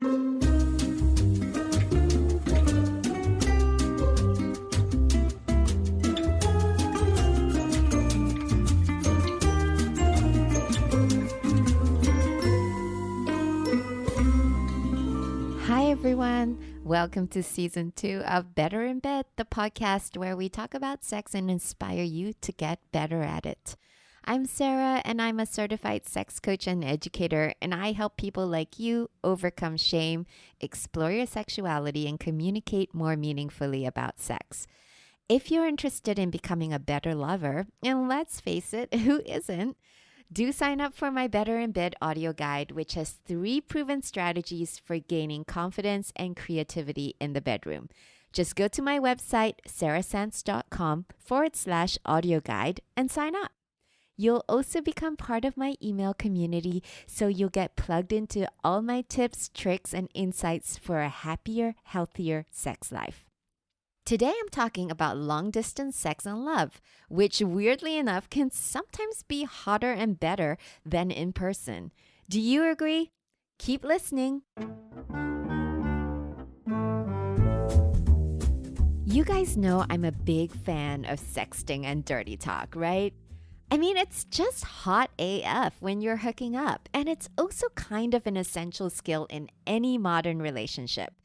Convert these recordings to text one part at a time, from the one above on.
Hi, everyone. Welcome to season 2 of Better in Bed, the podcast where we talk about sex and inspire you to get better at it. I'm Sarah, and I'm a certified sex coach and educator, and I help people like you overcome shame, explore your sexuality, and communicate more meaningfully about sex. If you're interested in becoming a better lover, and let's face it, who isn't? Do sign up for my Better in Bed audio guide, which has 3 proven strategies for gaining confidence and creativity in the bedroom. Just go to my website, sarahsands.com/audio guide and sign up. You'll also become part of my email community, so you'll get plugged into all my tips, tricks, and insights for a happier, healthier sex life. Today, I'm talking about long-distance sex and love, which weirdly enough can sometimes be hotter and better than in person. Do you agree? Keep listening. You guys know I'm a big fan of sexting and dirty talk, right? I mean, it's just hot AF when you're hooking up, and it's also kind of an essential skill in any modern relationship.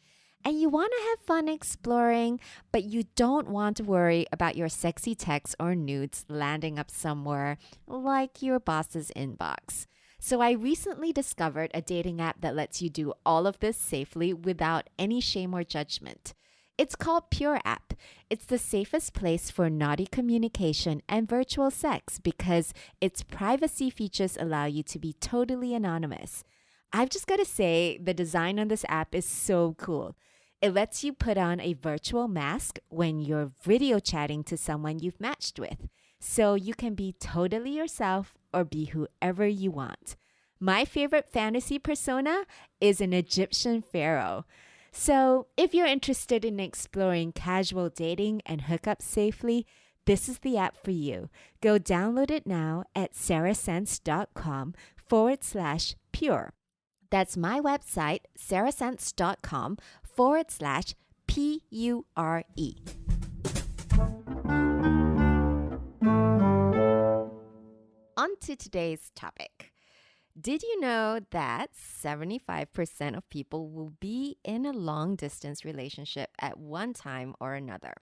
And you want to have fun exploring, but you don't want to worry about your sexy texts or nudes landing up somewhere like your boss's inbox. So I recently discovered a dating app that lets you do all of this safely without any shame or judgment. It's called Pure App. It's the safest place for naughty communication and virtual sex because its privacy features allow you to be totally anonymous. I've just got to say, the design on this app is so cool. It lets you put on a virtual mask when you're video chatting to someone you've matched with, so you can be totally yourself or be whoever you want. My favorite fantasy persona is an Egyptian pharaoh. So if you're interested in exploring casual dating and hookups safely, this is the app for you. Go download it now at sarahsands.com/pure. That's my website, sarahsands.com/PURE. On to today's topic. Did you know that 75% of people will be in a long-distance relationship at one time or another?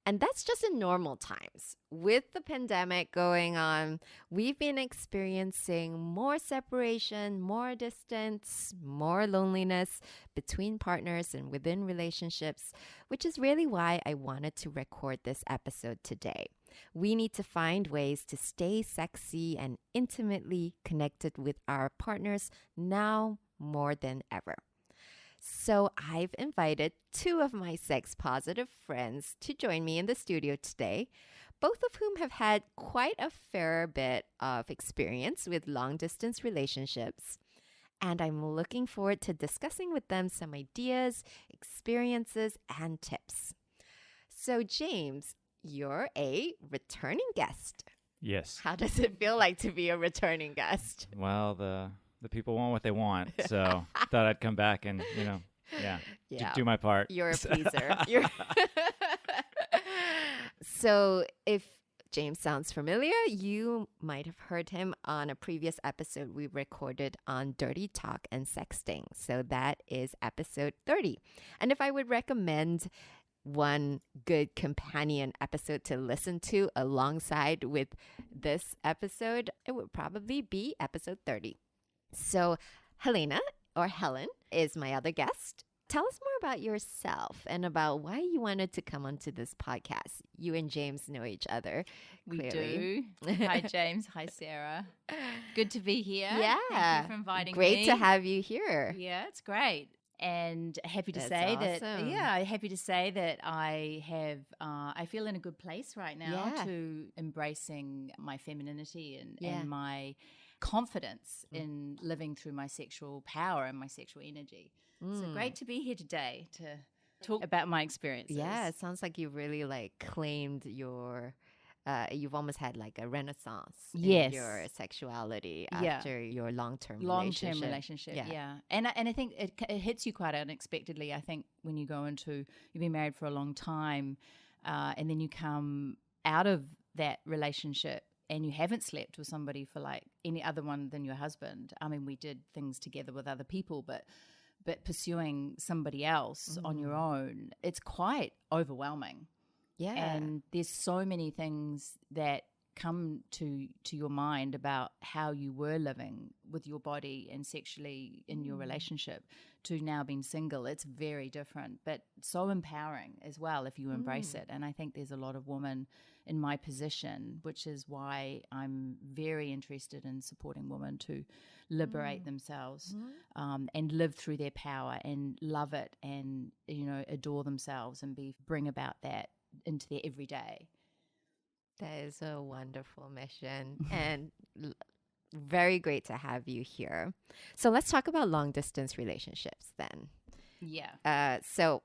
And that's just in normal times. With the pandemic going on, we've been experiencing more separation, more distance, more loneliness between partners and within relationships, which is really why I wanted to record this episode today. We need to find ways to stay sexy and intimately connected with our partners now more than ever. So I've invited 2 of my sex-positive friends to join me in the studio today, both of whom have had quite a fair bit of experience with long-distance relationships. And I'm looking forward to discussing with them some ideas, experiences, and tips. So James, you're a returning guest. Yes. How does it feel like to be a returning guest? Well, the people want what they want, so thought I'd come back and do my part. You're a pleaser. So if James sounds familiar, you might have heard him on a previous episode we recorded on dirty talk and sexting. So that is episode 30. And if I would recommend one good companion episode to listen to alongside with this episode, it would probably be episode 30. So Helena, or Helen, is my other guest. Tell us more about yourself and about why you wanted to come onto this podcast. You and James know each other, clearly. We do. Hi, James. Hi, Sarah. Good to be here. Yeah. Thank you for inviting me. Great to have you here. Yeah, it's great. And happy to That's say awesome. happy to say that I have, I feel in a good place right now to embracing my femininity and my confidence in living through my sexual power and my sexual energy. So great to be here today to talk about my experiences. Yeah, it sounds like you really claimed your you've almost had like a renaissance Yes. in your sexuality Yeah. after your long-term relationship. Yeah. And I think it hits you quite unexpectedly. I think when you go into, you've been married for a long time, and then you come out of that relationship and you haven't slept with somebody for like any other one than your husband. I mean, we did things together with other people, but pursuing somebody else on your own, it's quite overwhelming. Yeah. And there's so many things that come to your mind about how you were living with your body and sexually in your relationship to now being single. It's very different, but so empowering as well if you embrace it. And I think there's a lot of women in my position, which is why I'm very interested in supporting women to liberate themselves and live through their power and love it and, you know, adore themselves and bring about that into their everyday. That is a wonderful mission and very great to have you here. So let's talk about long distance relationships then. Yeah. So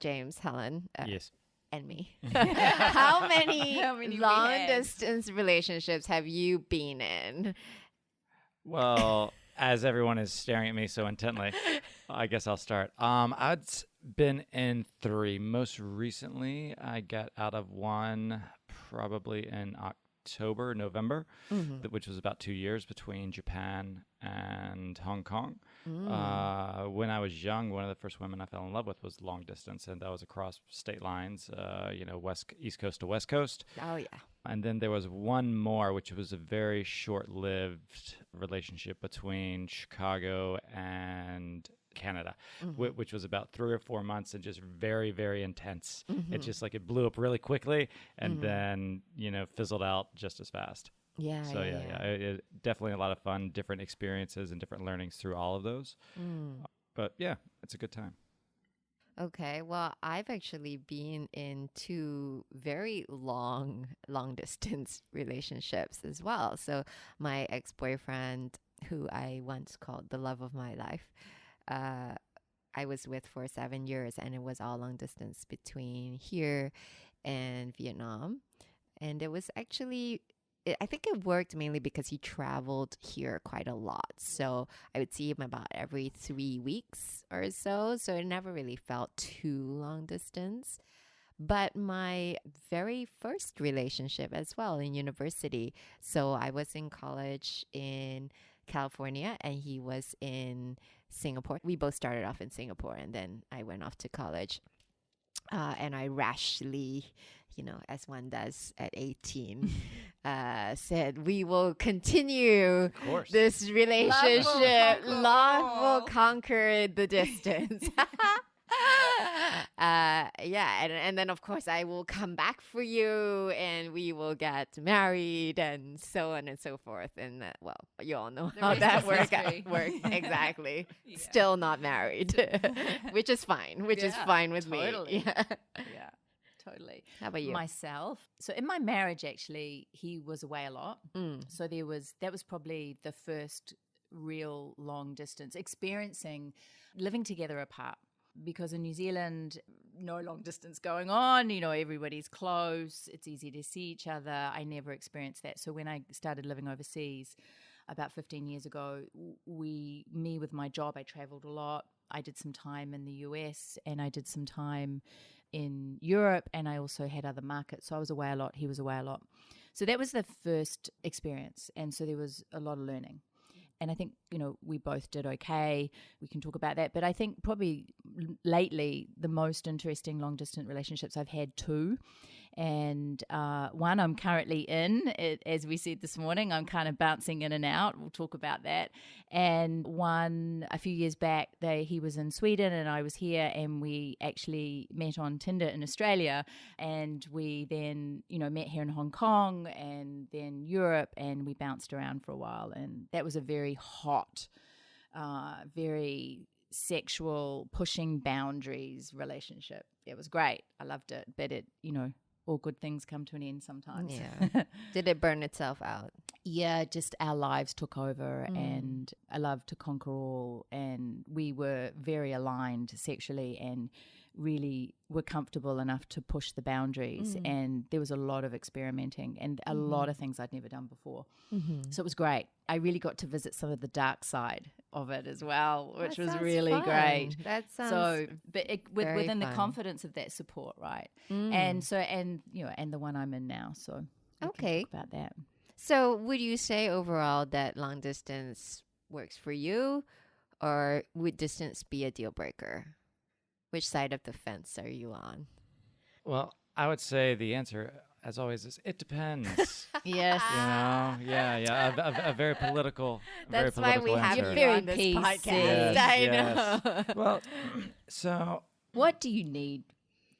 James, Helen, Yes. and me. How many we long had? distance relationships have you been in? Well, as everyone is staring at me so intently, I guess I'll start. I've been in 3. Most recently, I got out of one probably in November, which was about 2 years between Japan and Hong Kong. When I was young, one of the first women I fell in love with was long distance, and that was across state lines, East Coast to West Coast. Oh, yeah. And then there was one more, which was a very short-lived relationship between Chicago and Canada, which was about 3 or 4 months and just very, very intense. It just like it blew up really quickly and then, fizzled out just as fast. Yeah. So it, definitely a lot of fun, different experiences and different learnings through all of those. But yeah, it's a good time. Okay, well, I've actually been in 2 very long distance relationships as well. So my ex-boyfriend, who I once called the love of my life, I was with for 7 years, and it was all long distance between here and Vietnam. And it was actually, I think it worked mainly because he traveled here quite a lot. So I would see him about every 3 weeks or so. So it never really felt too long distance. But my very first relationship as well in university. So I was in college in California and he was in Singapore. We both started off in Singapore and then I went off to college. And I rashly, as one does at 18, said, we will continue this relationship. Love will conquer the distance. And then of course I will come back for you and we will get married and so on and so forth. And you all know how that works. Exactly. Yeah. Still not married, which is fine, which is fine with me. Yeah, totally. How about you? Myself. So in my marriage, actually, he was away a lot. So that was probably the first real long distance experiencing living together apart. Because in New Zealand, no long distance going on, everybody's close. It's easy to see each other. I never experienced that. So when I started living overseas about 15 years ago, me with my job, I traveled a lot. I did some time in the US and I did some time in Europe, and I also had other markets. So I was away a lot. He was away a lot. So that was the first experience. And so there was a lot of learning. And I think, we both did okay. We can talk about that. But I think probably lately the most interesting long-distance relationships I've had 2. And one I'm currently in, as we said this morning, I'm kind of bouncing in and out. We'll talk about that. And one a few years back, he was in Sweden and I was here, and we actually met on Tinder in Australia. And we then, met here in Hong Kong and then Europe, and we bounced around for a while. And that was a very hot, very sexual, pushing boundaries relationship. It was great. I loved it. But it, all good things come to an end sometimes. Yeah. Did it burn itself out? Yeah, just our lives took over and I love to conquer all, and we were very aligned sexually, and really were comfortable enough to push the boundaries. And there was a lot of experimenting and a lot of things I'd never done before. So it was great. I really got to visit some of the dark side of it as well, which was really fun. great. That sounds so, but within the fun. confidence of that support, right? And so, and the one I'm in now. So, we can talk about that. So would you say overall that long distance works for you, or would distance be a deal breaker? Which side of the fence are you on? Well, I would say the answer, as always, is it depends. Yes. A very political. That's very why we political have answer. you Very on this PC. podcast. Yes, I yes. know. Well, so What do you need,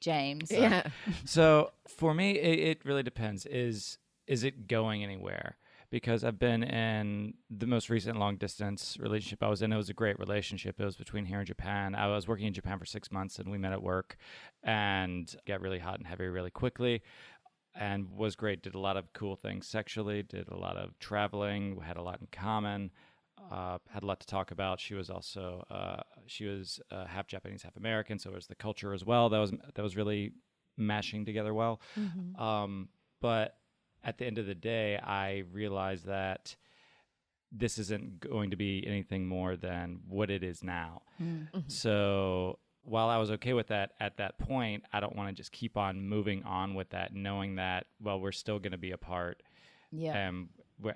James? Yeah. So for me, it really depends. Is it going anywhere? Because I've been in the most recent long distance relationship I was in. It was a great relationship. It was between here and Japan. I was working in Japan for 6 months, and we met at work and got really hot and heavy really quickly, and was great. Did a lot of cool things sexually, did a lot of traveling, had a lot in common, had a lot to talk about. She was also half Japanese, half American, so it was the culture as well. That was really mashing together well. But at the end of the day, I realized that this isn't going to be anything more than what it is now. So while I was okay with that at that point, I don't want to just keep on moving on with that, knowing that, well, we're still going to be apart. Yeah.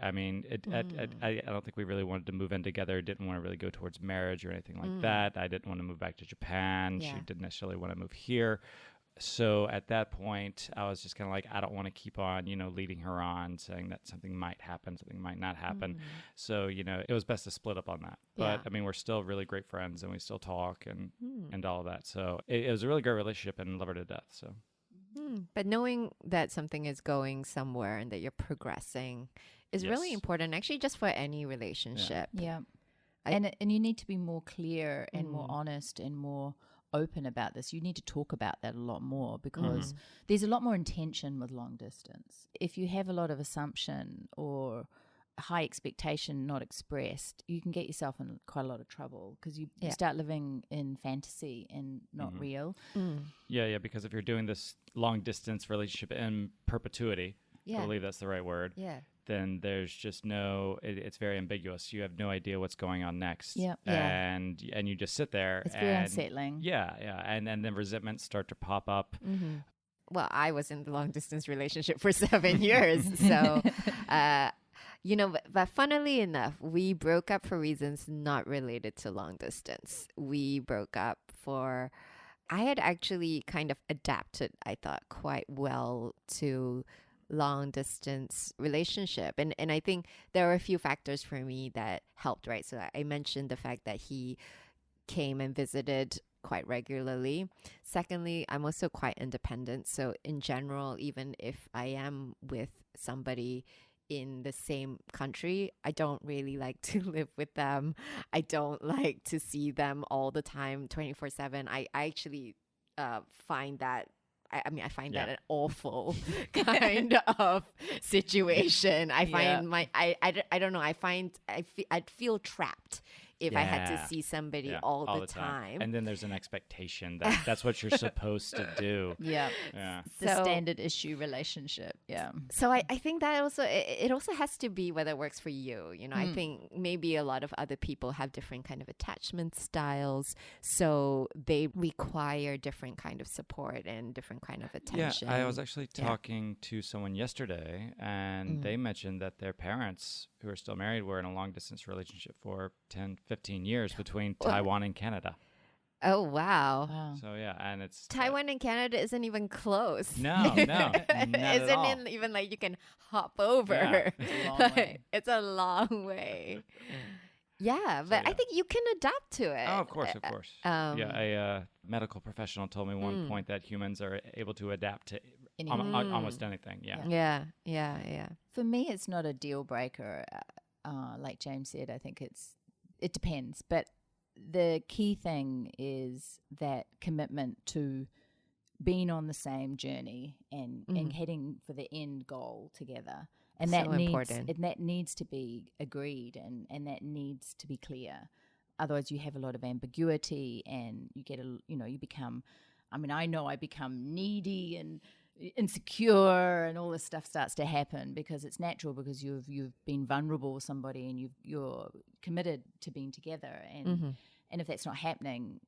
I mean, I don't think we really wanted to move in together. Didn't want to really go towards marriage or anything like that. I didn't want to move back to Japan. Yeah. She didn't necessarily want to move here. So at that point, I was just kind of like, I don't want to keep on, leading her on, saying that something might happen, something might not happen. So, it was best to split up on that. But Yeah. I mean, we're still really great friends, and we still talk and all of that. So it was a really great relationship, and love her to death. So. But knowing that something is going somewhere and that you're progressing is really Yes. important, actually, just for any relationship. Yeah. And you need to be more clear and more honest and more open about this. You need to talk about that a lot more, because there's a lot more intention with long distance. If you have a lot of assumption or high expectation not expressed, you can get yourself in quite a lot of trouble, because you start living in fantasy and not real. Yeah, because if you're doing this long distance relationship in perpetuity, Yeah. I believe that's the right word, Yeah. then there's just it's very ambiguous. You have no idea what's going on next. Yeah. And you just sit there. It's very unsettling. Yeah. And then resentments start to pop up. Well, I was in the long distance relationship for 7 years. So, but funnily enough, we broke up for reasons not related to long distance. We broke up I had actually kind of adapted, I thought, quite well to long distance relationship. And I think there were a few factors for me that helped, right? So I mentioned the fact that he came and visited quite regularly. Secondly, I'm also quite independent. So in general, even if I am with somebody in the same country, I don't really like to live with them. I don't like to see them all the time, 24/7. I actually find that I find that an awful kind of situation. I find I don't know. I'd feel trapped if I had to see somebody all the time. And then there's an expectation that that's what you're supposed to do. Yeah. The So- standard issue relationship. Yeah. So I think that also it also has to be whether it works for you. I think maybe a lot of other people have different kind of attachment styles, so they require different kind of support and different kind of attention. Yeah, I was actually talking to someone yesterday, and they mentioned that their parents, who are still married, were in a long distance relationship for 10, 15 years between Taiwan and Canada. Oh wow. Wow. So yeah, and it's Taiwan and Canada isn't even close. No, not at all. Isn't it even like you can hop over? Yeah. It's a long Like, way. it's a long way. Yeah, but I yeah. think you can adapt to it. Oh, of course. Um, Yeah, a medical professional told me one point that humans are able to adapt to almost anything. Yeah. Yeah. For me, it's not a deal breaker. Like James said, I think it depends. But the key thing is that commitment to being on the same journey and heading for the end goal together. And So that important. that needs to be agreed and that needs to be clear. Otherwise, you have a lot of ambiguity and you get you become I mean, I know I become needy and insecure, and all this stuff starts to happen because it's natural, because you've been vulnerable with somebody and you're committed to being together, and if that's not happening,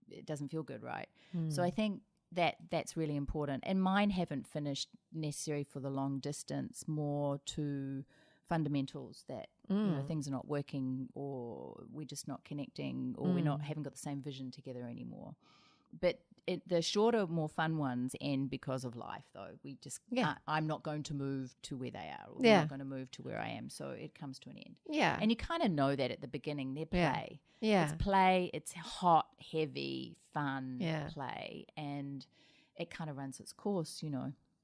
it doesn't feel good, right? So I think that's really important. And mine haven't finished necessarily for the long distance, more to fundamentals that things are not working, or we're just not connecting, or haven't got the same vision together anymore. But the shorter, more fun ones end because of life, though. We just I'm not going to move to where they are, or they're not going to move to where I am, so it comes to an end. Yeah. And you kind of know that at the beginning. They're play. Yeah. It's play. It's hot, heavy, fun play, and it kind of runs its course,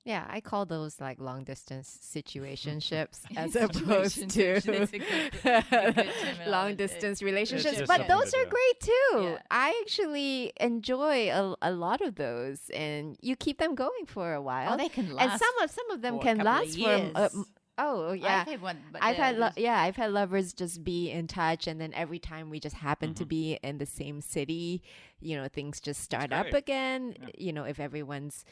Yeah, I call those like long distance situationships as opposed to long distance relationships. But those are great too. Yeah. I actually enjoy a lot of those, and you keep them going for a while. Oh, they can last. And some of them can last for. Oh yeah, I've had one. I've had lovers just be in touch, and then every time we just happen to be in the same city, things just start up again. Yeah. If everyone's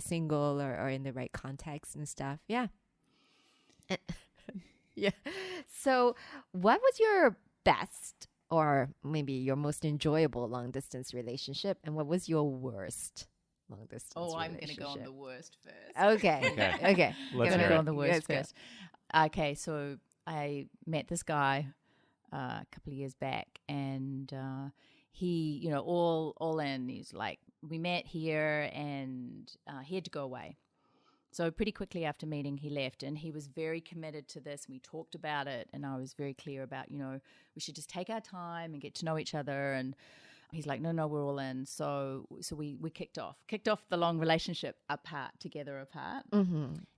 single or in the right context and stuff. Yeah. Yeah. So, what was your best, or maybe your most enjoyable long distance relationship, and what was your worst long distance relationship? I'm going to go on the worst first. Okay. Let's going to go on the worst first. Okay, so I met this guy a couple of years back, and he, all in, he's like, we met here, and he had to go away. So pretty quickly after meeting, he left, and he was very committed to this. We talked about it, and I was very clear about, we should just take our time and get to know each other. And he's like, no, we're all in. So we kicked off the long relationship together apart.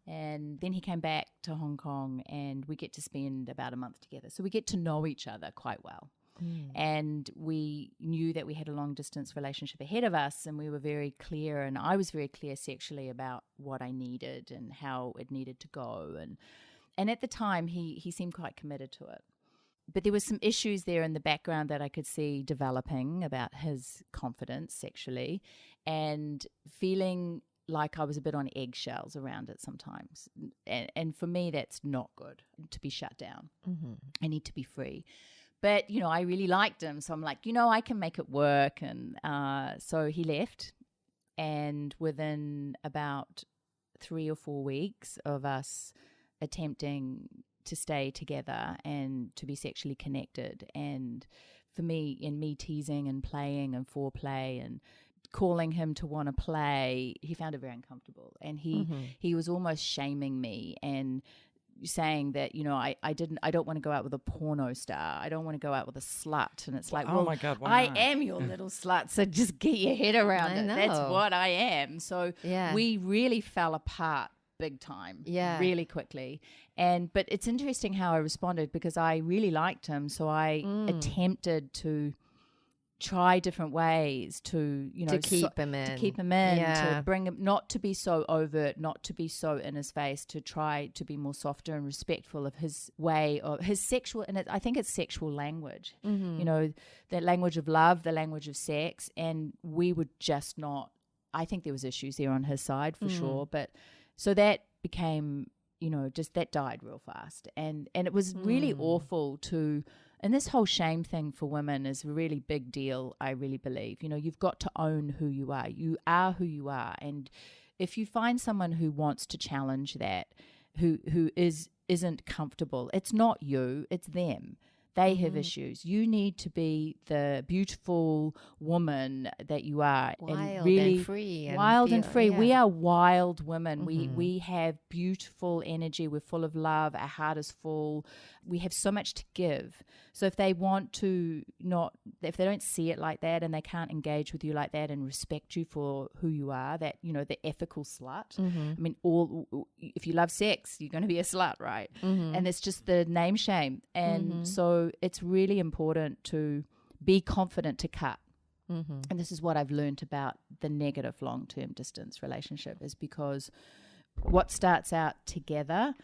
And then he came back to Hong Kong, and we get to spend about a month together. So we get to know each other quite well. And we knew that we had a long distance relationship ahead of us, and we were very clear, and I was very clear sexually about what I needed and how it needed to go. And at the time, he seemed quite committed to it. But there were some issues there in the background that I could see developing about his confidence sexually, and feeling like I was a bit on eggshells around it sometimes. And for me, that's not good, to be shut down. I need to be free. But, I really liked him. So I'm like, I can make it work. And so he left. And within about 3 or 4 weeks of us attempting to stay together and to be sexually connected, and for me, in me teasing and playing and foreplay and calling him to want to play, he found it very uncomfortable. And he was almost shaming me and saying that, I don't want to go out with a porno star. I don't want to go out with a slut. And it's like, oh my God, why not? I am your little slut. So just get your head around it. That's what I am. So we really fell apart big time, really quickly. But it's interesting how I responded, because I really liked him. So I attempted to try different ways to keep him in, to bring him, not to be so overt, not to be so in his face, to try to be more softer and respectful of his way of his sexual, and I think it's sexual language, the language of love, the language of sex. And we would just not, I think there was issues there on his side for sure. But so that became, just that died real fast. And it was really awful to, and this whole shame thing for women is a really big deal, I really believe. You've got to own who you are. You are who you are. And if you find someone who wants to challenge that, who isn't comfortable, it's not you, it's them. They have issues. You need to be the beautiful woman that you are. Wild and free. Wild and free. Yeah. We are wild women. We have beautiful energy. We're full of love. Our heart is full. We have so much to give. So if they want to if they don't see it like that, and they can't engage with you like that and respect you for who you are, that, the ethical slut. I mean, if you love sex, you're going to be a slut, right? And it's just the name shame. And so it's really important to be confident to cut. And this is what I've learned about the negative long-term distance relationship, is because what starts out together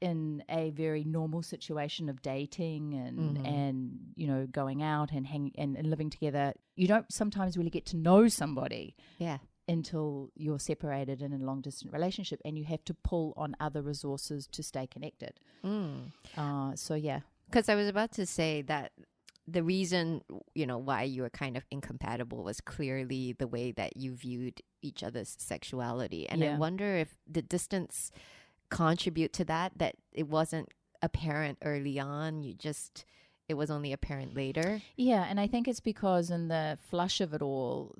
in a very normal situation of dating and you know, going out and and living together, you don't sometimes really get to know somebody until you're separated in a long distance relationship, and you have to pull on other resources to stay connected. So yeah, because I was about to say that the reason, you know, why you were kind of incompatible was clearly the way that you viewed each other's sexuality. And I wonder if the distance contribute to that it wasn't apparent early on. It was only apparent later. Yeah, and I think it's because in the flush of it all,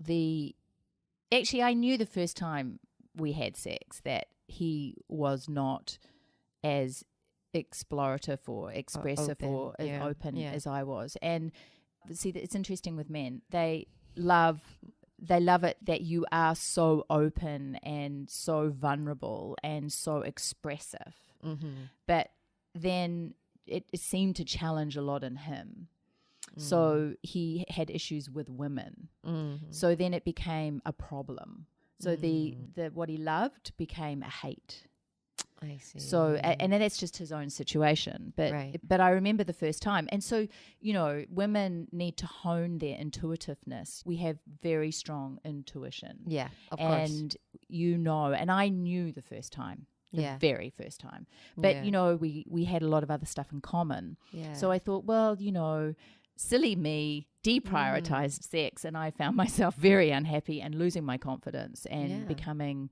actually I knew the first time we had sex that he was not as explorative or expressive or as open as I was. And see, it's interesting with men. They love it that you are so open and so vulnerable and so expressive. But then it seemed to challenge a lot in him. So he had issues with women. So then it became a problem. So the what he loved became a hate. I see. So, and then that's just his own situation. But I remember the first time. And so, you know, women need to hone their intuitiveness. We have very strong intuition. Yeah, of course. And you know, and I knew the first time. The very first time. But, you know, we had a lot of other stuff in common. Yeah. So I thought, well, you know, silly me deprioritized sex, and I found myself very unhappy and losing my confidence and becoming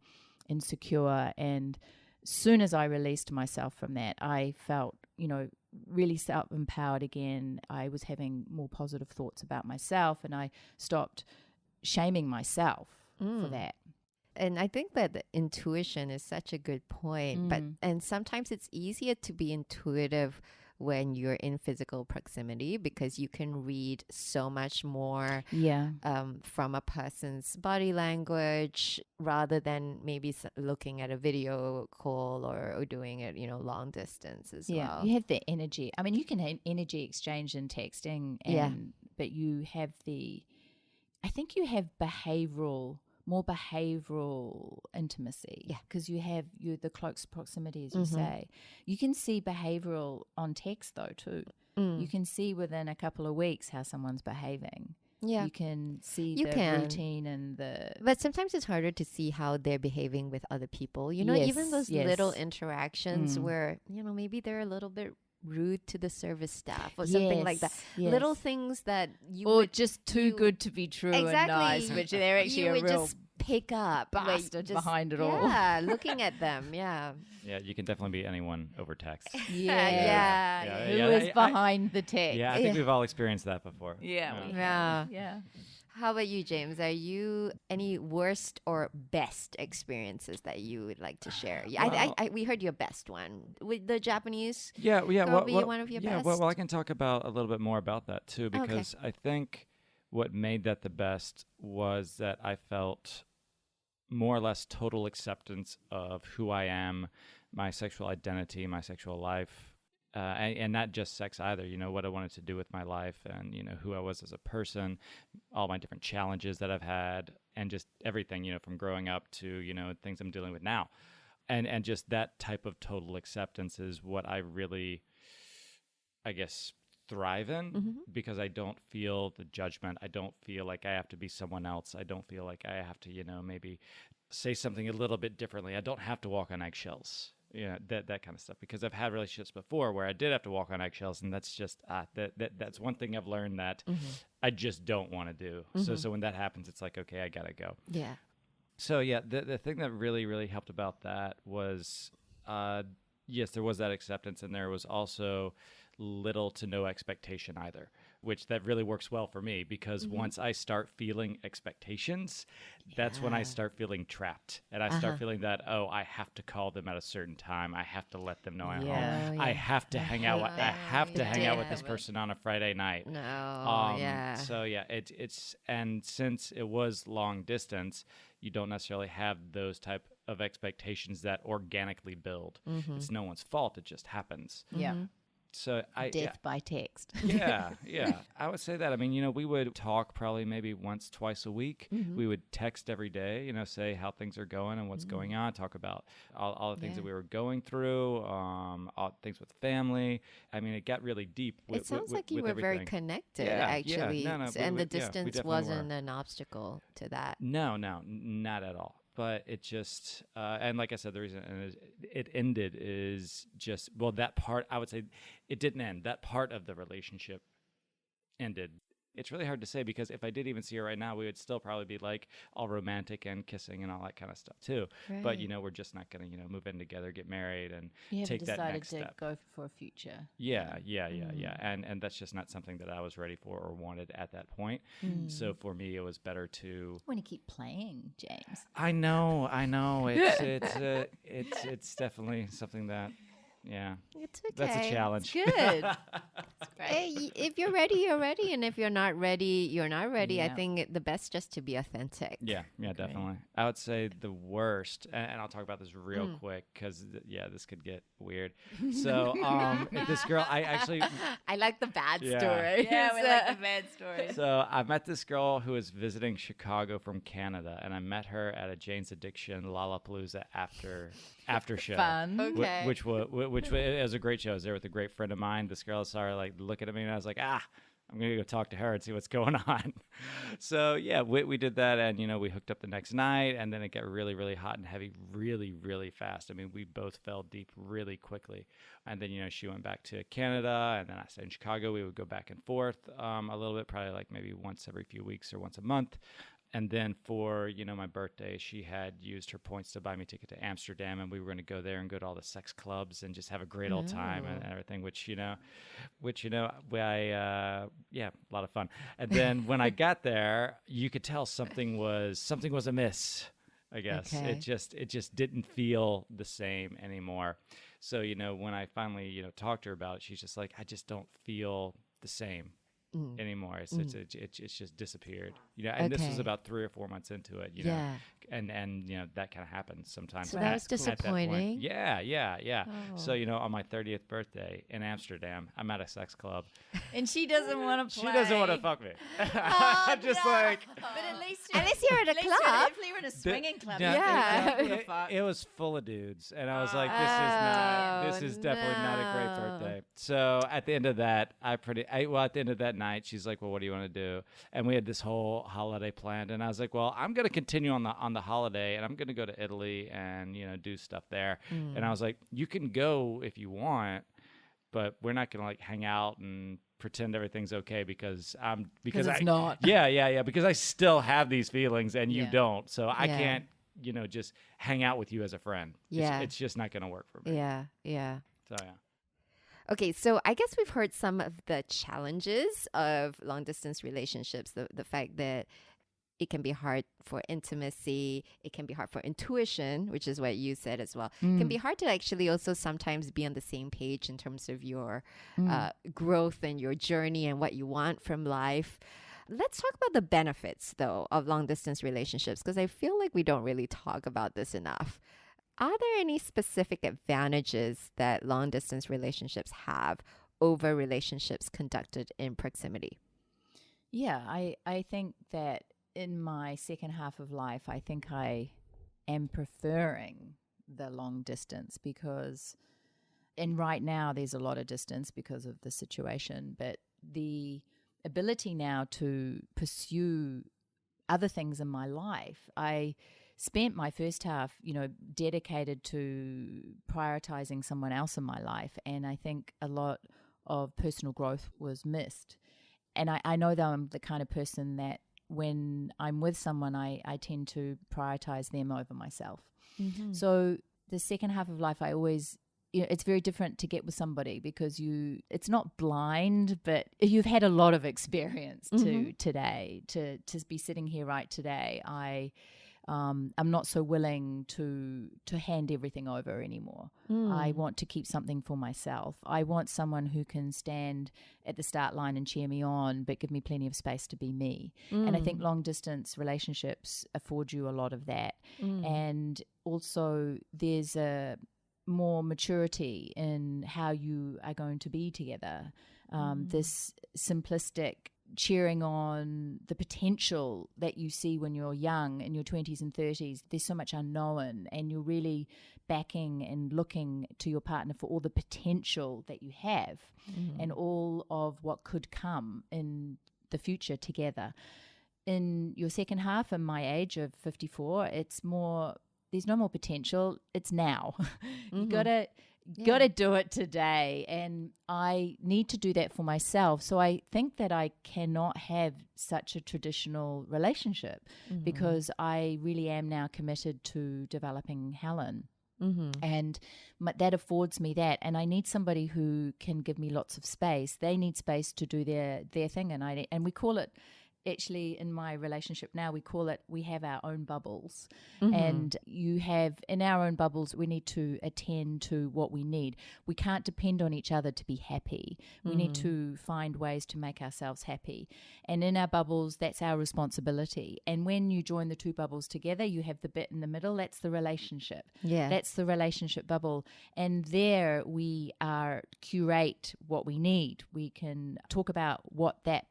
insecure. And soon as I released myself from that, I felt, you know, really self-empowered again. I was having more positive thoughts about myself, and I stopped shaming myself for that. And I think that the intuition is such a good point. And sometimes it's easier to be intuitive when you're in physical proximity, because you can read so much more from a person's body language rather than maybe looking at a video call or doing it, you know, long distance as well. You have the energy. I mean, you can have energy exchange and texting, but you have I think you have more behavioral intimacy, because you have the close proximity, as you say. You can see behavioral on text though too. You can see within a couple of weeks how someone's behaving. You can see routine and But sometimes it's harder to see how they're behaving with other people. You know, even those little interactions where, you know, maybe they're a little bit rude to the service staff or something like that. Little things that just too good to be true and nice, which they're actually you a would real just pick up bastard behind it all. Yeah, looking at them. Yeah. Yeah, you can definitely be anyone over text. Who is behind the text? Yeah, I think we've all experienced that before. Yeah. How about you, James? Are you any worst or best experiences that you would like to share? We heard your best one with the Japanese. One of your best. Well, I can talk about a little bit more about that too, because I think what made that the best was that I felt more or less total acceptance of who I am, my sexual identity, my sexual life. And not just sex either, you know, what I wanted to do with my life and, you know, who I was as a person, all my different challenges that I've had, and just everything, you know, from growing up to, you know, things I'm dealing with now. And just that type of total acceptance is what I really, I guess, thrive in, because I don't feel the judgment. I don't feel like I have to be someone else. I don't feel like I have to, you know, maybe say something a little bit differently. I don't have to walk on eggshells. Yeah, that kind of stuff. Because I've had relationships before where I did have to walk on eggshells, and that's just that's one thing I've learned that I just don't want to do. So when that happens, it's like, okay, I gotta go. Yeah. So yeah, the thing that really helped about that was, yes, there was that acceptance, and there was also little to no expectation either, which that really works well for me, because once I start feeling expectations, that's when I start feeling trapped, and I start feeling that, oh, I have to call them at a certain time. I have to let them know I'm home. I have to hang out. I have to hang out with this person on a Friday night. So yeah, it's and since it was long distance, you don't necessarily have those type of expectations that organically build. It's no one's fault. It just happens. So Death by text. yeah, I would say that. I mean, we would talk probably maybe once, twice a week. We would text every day, say how things are going and what's going on, talk about all the things that we were going through, all things with family. I mean, it got really deep. It sounds like you with were everything. very connected, actually. No, And the distance wasn't an obstacle to that. No, not at all. But it just, and like I said, the reason it ended is just, well, that part, I would say it didn't end. That part of the relationship ended. It's really hard to say because if I did even see her right now, we would still probably be like all romantic and kissing and all that kind of stuff too. Right. But, we're just not going to, move in together, get married and take that next step. Go for a future. Yeah. And that's just not something that I was ready for or wanted at that point. So for me, it was better to. You want to keep playing, James. I know. It's definitely something that. Yeah. It's okay. That's a challenge. It's good. Hey, if you're ready, you're ready. And if you're not ready, you're not ready. Yeah. I think the best just to be authentic. Yeah, definitely. I would say the worst, and I'll talk about this real quick because, this could get weird. So this girl, I like the bad Yeah. story. Yeah, we like the bad stories. So I met this girl who was visiting Chicago from Canada, and I met her at a Jane's Addiction Lollapalooza after show. Fun. Okay. Which was a great show. I was there with a great friend of mine. This girl saw her like looking at me, and I was like, I'm going to go talk to her and see what's going on. So, yeah, we did that, and, we hooked up the next night, and then it got really, really hot and heavy really, really fast. I mean, we both fell deep really quickly. And then, she went back to Canada, and then I stayed in Chicago. We would go back and forth a little bit, probably like maybe once every few weeks or once a month. And then for, my birthday, she had used her points to buy me a ticket to Amsterdam, and we were going to go there and go to all the sex clubs and just have a great old time and everything, which, a lot of fun. And then when I got there, you could tell something was amiss, I guess. Okay. It just didn't feel the same anymore. So, when I finally, talked to her about it, she's just like, I just don't feel the same anymore. It's just disappeared. And this was about 3 or 4 months into it. And that kind of happens sometimes. So that was disappointing. Yeah. Oh. So on my 30th birthday in Amsterdam, I'm at a sex club. And she doesn't want to play. She doesn't want to fuck me. Oh, just no. like. But at least you're at a club. If you're in a swinging club. Yeah. It was full of dudes, and I was like, this is definitely not a great birthday. So at the end of that, at the end of that night, she's like, well, what do you want to do? And we had this whole holiday planned, and I was like, well, I'm going to continue on the holiday, and I'm going to go to Italy and do stuff there. And I was like, you can go if you want, but we're not going to like hang out and pretend everything's okay because it's not. Yeah, because I still have these feelings and you don't, so I can't just hang out with you as a friend. It's just not going to work for me. Yeah. So yeah. Okay, so I guess we've heard some of the challenges of long distance relationships, the fact that it can be hard for intimacy, it can be hard for intuition, which is what you said as well. It can be hard to actually also sometimes be on the same page in terms of your growth and your journey and what you want from life. Let's talk about the benefits, though, of long distance relationships, because I feel like we don't really talk about this enough. Are there any specific advantages that long distance relationships have over relationships conducted in proximity? Yeah, I think that in my second half of life, I think I am preferring the long distance and right now there's a lot of distance because of the situation, but the ability now to pursue other things in my life, I spent my first half, dedicated to prioritizing someone else in my life. And I think a lot of personal growth was missed. And I know that I'm the kind of person that when I'm with someone, I tend to prioritize them over myself. Mm-hmm. So the second half of life, I always, it's very different to get with somebody because it's not blind, but you've had a lot of experience today to be sitting here right today. I'm not so willing to hand everything over anymore. I want to keep something for myself. I want someone who can stand at the start line and cheer me on, but give me plenty of space to be me. And I think long distance relationships afford you a lot of that. And also there's a more maturity in how you are going to be together. This simplistic cheering on the potential that you see when you're young in your 20s and 30s. There's so much unknown, and you're really backing and looking to your partner for all the potential that you have and all of what could come in the future together. In your second half, in my age of 54, it's more, there's no more potential. It's now. You gotta do it today. And I need to do that for myself. So I think that I cannot have such a traditional relationship because I really am now committed to developing Helen. And that affords me that, and I need somebody who can give me lots of space. They need space to do their thing, and we call it, actually in my relationship now, we have our own bubbles. And you have, in our own bubbles, we need to attend to what we need. We can't depend on each other to be happy. We need to find ways to make ourselves happy. And in our bubbles, that's our responsibility. And when you join the two bubbles together, you have the bit in the middle, that's the relationship. Yeah. That's the relationship bubble. And there we curate what we need. We can talk about what that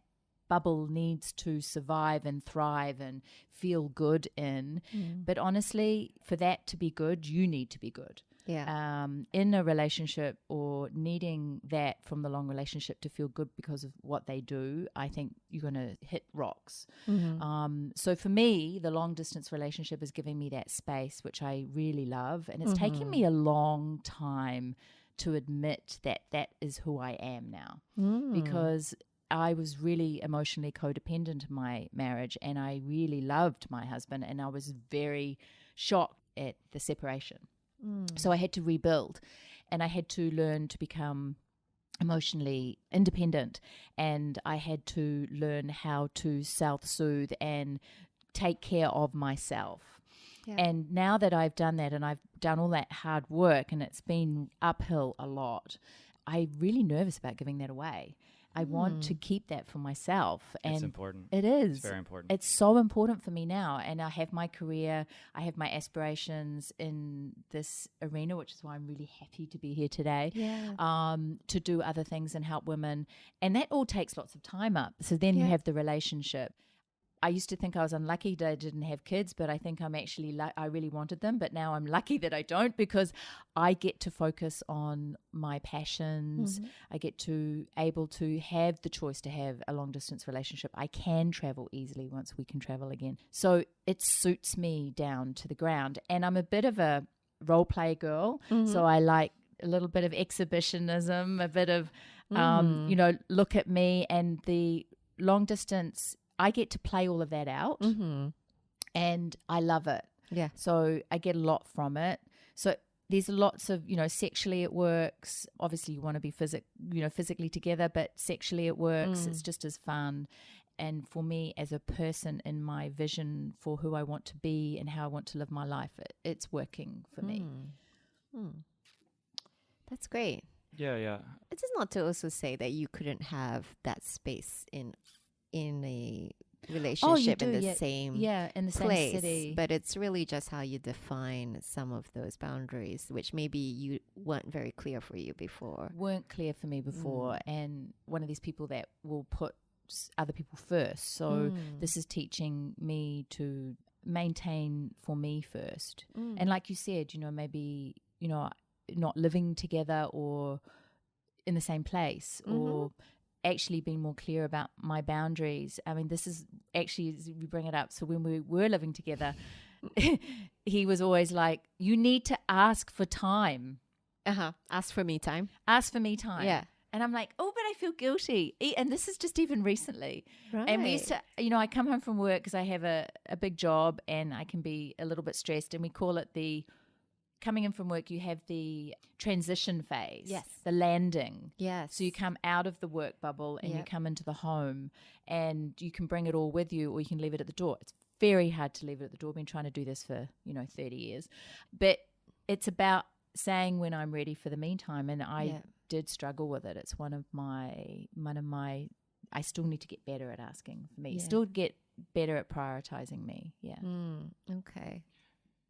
bubble needs to survive and thrive and feel good in. But honestly, for that to be good, you need to be good. Yeah. In a relationship, or needing that from the long relationship to feel good because of what they do, I think you're going to hit rocks. So for me, the long distance relationship is giving me that space, which I really love. And it's taken me a long time to admit that that is who I am now, because I was really emotionally codependent in my marriage, and I really loved my husband, and I was very shocked at the separation. So I had to rebuild, and I had to learn to become emotionally independent, and I had to learn how to self-soothe and take care of myself. Yeah. And now that I've done that, and I've done all that hard work, and it's been uphill a lot, I'm really nervous about giving that away. I want to keep that for myself. And it's important. It is. It's very important. It's so important for me now. And I have my career, I have my aspirations in this arena, which is why I'm really happy to be here today, to do other things and help women. And that all takes lots of time up. So then you have the relationship. I used to think I was unlucky that I didn't have kids, but I think I'm actually, I really wanted them, but now I'm lucky that I don't, because I get to focus on my passions. I get to able to have the choice to have a long distance relationship. I can travel easily once we can travel again. So it suits me down to the ground. And I'm a bit of a role play girl. So I like a little bit of exhibitionism, a bit of, look at me. And the long distance, I get to play all of that out, and I love it. Yeah. So I get a lot from it. So there's lots of, sexually it works. Obviously you want to be physically together, but sexually it works. It's just as fun. And for me as a person, in my vision for who I want to be and how I want to live my life, it's working for me. That's great. Yeah. It is not to also say that you couldn't have that space in a relationship in the same in the place, same city. But it's really just how you define some of those boundaries, which maybe you weren't very clear for you before. And one of these people that will put other people first. So this is teaching me to maintain for me first. And like you said, maybe, not living together or in the same place, or actually being more clear about my boundaries. I mean, this is actually, as we bring it up, so when we were living together, he was always like, you need to ask for time. Ask for me time. Ask for me time. Yeah. And I'm like, oh, but I feel guilty. And this is just even recently. Right. And we used to, I come home from work because I have a big job and I can be a little bit stressed, and we call it coming in from work, you have the transition phase. Yes. The landing. Yes. So you come out of the work bubble and you come into the home, and you can bring it all with you, or you can leave it at the door. It's very hard to leave it at the door. I've been trying to do this for, 30 years. But it's about saying when I'm ready for the meantime. And I did struggle with it. It's one of my, I still need to get better at asking for me. Still get better at prioritizing me. Yeah. Okay.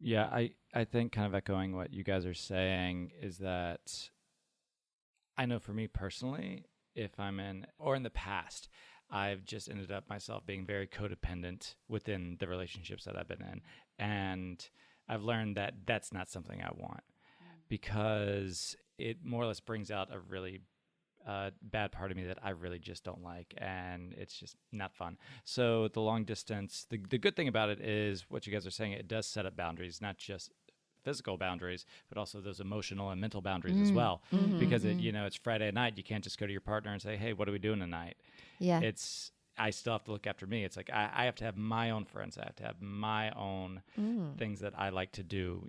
Yeah, I think kind of echoing what you guys are saying is that I know for me personally, if I'm in, or in the past, I've just ended up myself being very codependent within the relationships that I've been in. And I've learned that that's not something I want because it more or less brings out a really bad part of me that I really just don't like, and it's just not fun. So the long distance, the good thing about it is what you guys are saying, it does set up boundaries, not just physical boundaries, but also those emotional and mental boundaries as well. Because it's Friday night, you can't just go to your partner and say, hey, what are we doing tonight? Yeah. I still have to look after me. It's like I have to have my own friends. I have to have my own things that I like to do,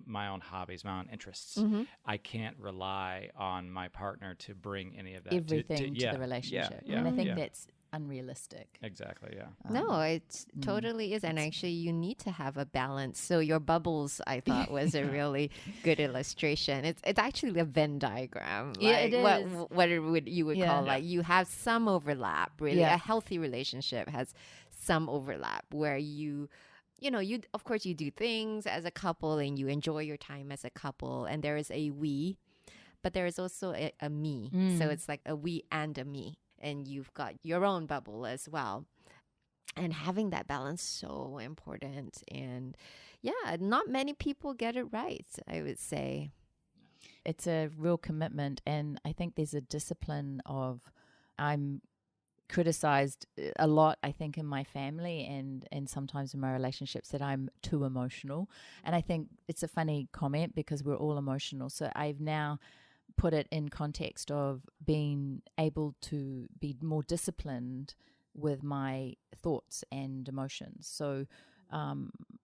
my own hobbies, my own interests. I can't rely on my partner to bring any of that Everything to the relationship. Yeah, and I think that's unrealistic. Exactly, yeah. No, it totally is. And actually, you need to have a balance. So your bubbles, I thought, was a really good illustration. It's actually a Venn diagram. Yeah, like it is. What you would call, like, you have some overlap, really. Yeah. A healthy relationship has some overlap where you of course, you do things as a couple and you enjoy your time as a couple. And there is a we, but there is also a me. So it's like a we and a me. And you've got your own bubble as well. And having that balance so important. And yeah, not many people get it right, I would say. It's a real commitment. And I think there's a discipline of, I'm criticized a lot, I think, in my family and sometimes in my relationships that I'm too emotional. And I think it's a funny comment because we're all emotional. So I've now put it in context of being able to be more disciplined with my thoughts and emotions. So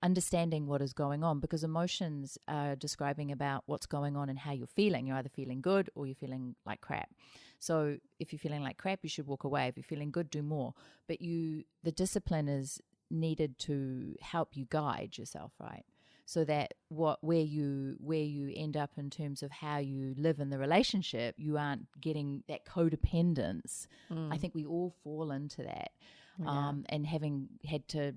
understanding what is going on, because emotions are describing about what's going on and how you're feeling. You're either feeling good or you're feeling like crap. So if you're feeling like crap, you should walk away. If you're feeling good, do more. But the discipline is needed to help you guide yourself, right? So that where you end up in terms of how you live in the relationship, you aren't getting that codependence. I think we all fall into that. And having had to,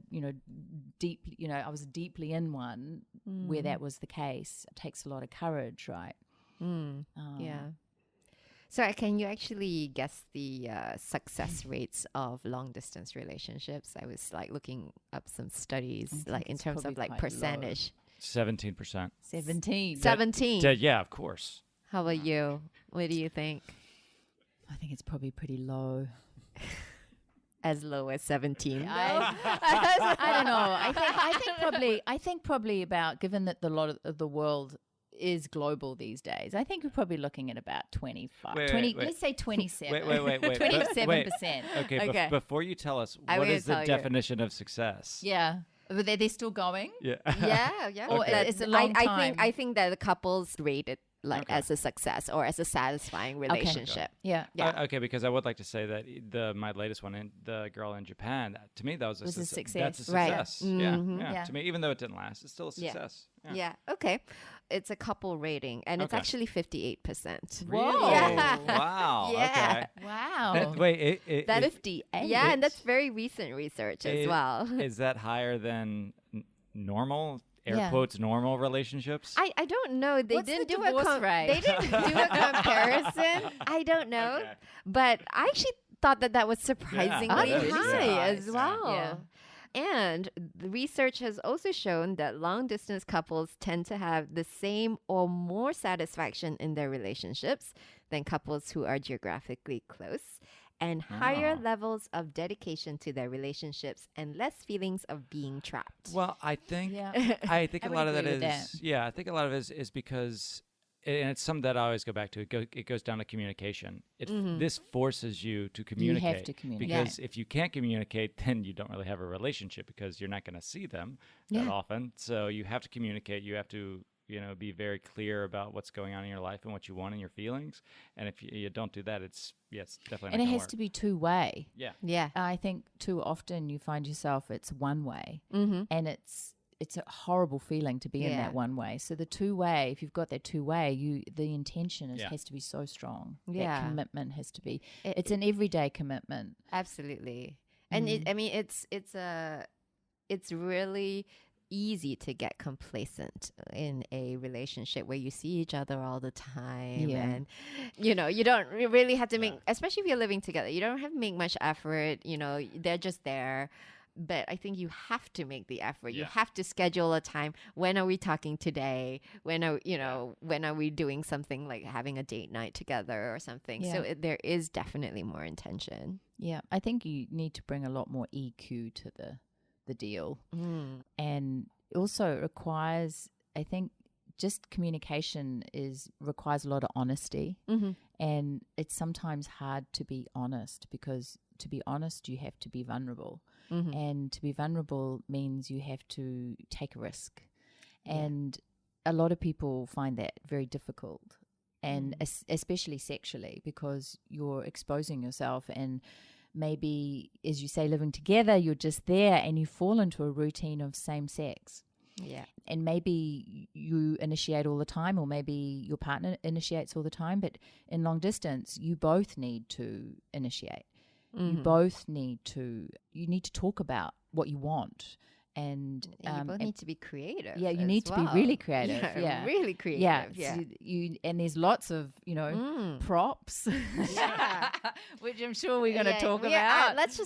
deeply, I was deeply in one where that was the case. It takes a lot of courage, right? Yeah. So can you actually guess the success rates of long distance relationships? I was like looking up some studies, like in terms of like percentage. 17%. 17. 17. Yeah, of course. How about you? What do you think? I think it's probably pretty low. As low as 17. I don't know. I think probably about, given that a lot of the world is global these days, I think we're probably looking at about 25. Wait. Let's say 27. Wait. 27%. Okay. Before you tell us, what is the definition of success? Yeah. But they're still going? Yeah. Yeah. Or it's a long time. I think that the couples rate it as a success or as a satisfying relationship. Yeah. Okay, because I would like to say that my latest one, the girl in Japan, to me that was a success. That's a success. Right. Yeah. To me, even though it didn't last, it's still a success. Yeah. Okay. It's a couple rating, and it's actually 58%. Really? Yeah. Wow. Yeah. Okay. Wow. Wait, That's 58. Yeah, and that's very recent research as well. Is that higher than normal? Yeah. Quotes normal relationships? I don't know. They What's didn't the do divorce a rate? They didn't do a comparison. I don't know, Okay. but I actually thought that was surprisingly that is high really as high. well. Yeah. And the research has also shown that long distance couples tend to have the same or more satisfaction in their relationships than couples who are geographically close, and higher levels of dedication to their relationships and less feelings of being trapped. Well, I think Yeah. I think I a would lot of that agree with is that. I think a lot of it is because, and it's something that I always go back to. It goes down to communication. This forces you to communicate. to communicate. Because if you can't communicate, then you don't really have a relationship because you're not going to see them that often. So you have to communicate. You have to be very clear about what's going on in your life and what you want and your feelings. And if you don't do that, it's definitely not And it gonna has work. to be two-way. Yeah. Yeah. I think too often you find yourself it's one way, Mm-hmm. and it's a horrible feeling to be in that one way. So the two-way, if you've got that two-way, the intention has to be so strong. Yeah. That commitment has to be. It's an everyday commitment. Absolutely. And it's really easy to get complacent in a relationship where you see each other all the time. Yeah. And, you know, you don't really have to make, especially if you're living together, you don't have to make much effort. You know, they're just there. But I think you have to make the effort. You have to schedule a time. When are we talking today? When are we doing something like having a date night together or something? Yeah. So there is definitely more intention. Yeah, I think you need to bring a lot more EQ to the deal. And also it requires, I think, just communication requires a lot of honesty. And it's sometimes hard to be honest, because to be honest, you have to be vulnerable. And to be vulnerable means you have to take a risk. And a lot of people find that very difficult, and especially sexually, because you're exposing yourself, and maybe, as you say, living together, you're just there and you fall into a routine of same sex. Yeah. And maybe you initiate all the time, or maybe your partner initiates all the time, but in long distance, you both need to initiate. You both need to talk about what you want. And you both need to be creative. Yeah, you need to be really creative. Yeah, really creative. Yeah. So and there's lots of, props, which I'm sure we're going to talk about. Let's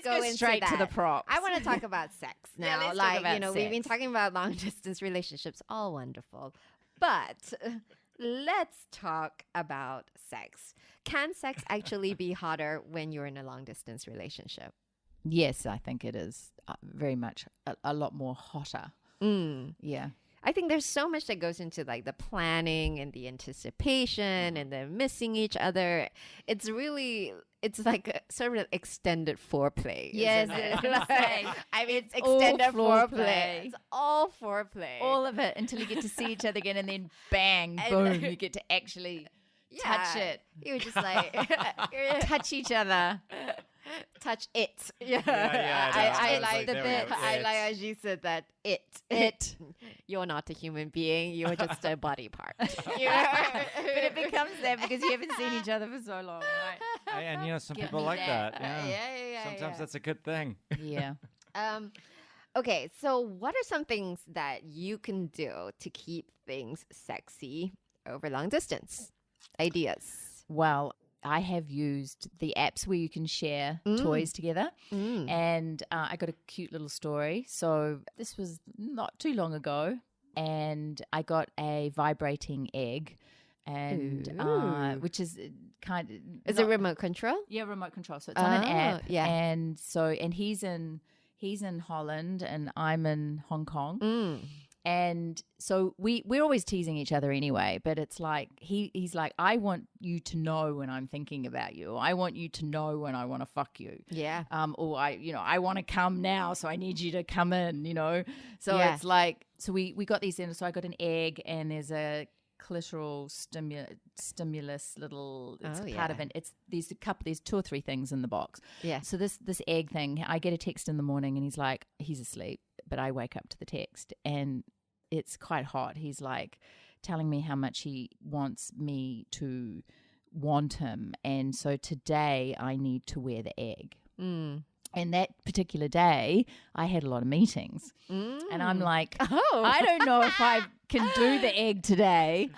go into straight that. to the props. I want to talk about sex now. let's talk about we've been sex. talking about long distance relationships, all wonderful. But let's talk about sex. Can sex actually be hotter when you're in a long distance relationship? Yes, I think it is very much a lot more hotter. Yeah. I think there's so much that goes into like the planning and the anticipation and the missing each other. It's like a sort of extended foreplay. Yes, isn't it? It's all extended foreplay. foreplay. It's all foreplay. All of it until you get to see each other again, and then bang, boom, you get to actually touch it. You were just like Touch each other. touch it. I I like the there we bit. go, I it. like how she said that. It. You're not a human being. You're just a body part. But it becomes that because you haven't seen each other for so long, right? And some Give people me like that. that. Yeah. Sometimes that's a good thing. Yeah. Okay, so what are some things that you can do to keep things sexy over long distance? Ideas. Well, I have used the apps where you can share toys together. And I got a cute little story. So this was not too long ago, and I got a vibrating egg, and which is kind of Is it remote control? Yeah, remote control. So it's on an app. Yeah. And he's in Holland and I'm in Hong Kong. And so we're always teasing each other anyway, but it's like he's like, I want you to know when I'm thinking about you. I want you to know when I want to fuck you. Yeah. Or I want to come now, so I need you to come in, So Yeah. it's like, so we got these in. So I got an egg, and there's a clitoral stimulus little, it's part of it. It's there's 2 or 3 things in the box. Yeah. So this egg thing, I get a text in the morning, and he's asleep, but I wake up to the text, and it's quite hot. He's like telling me how much he wants me to want him. And so today I need to wear the egg. And that particular day, I had a lot of meetings. And I'm like, I don't know if I can do the egg today.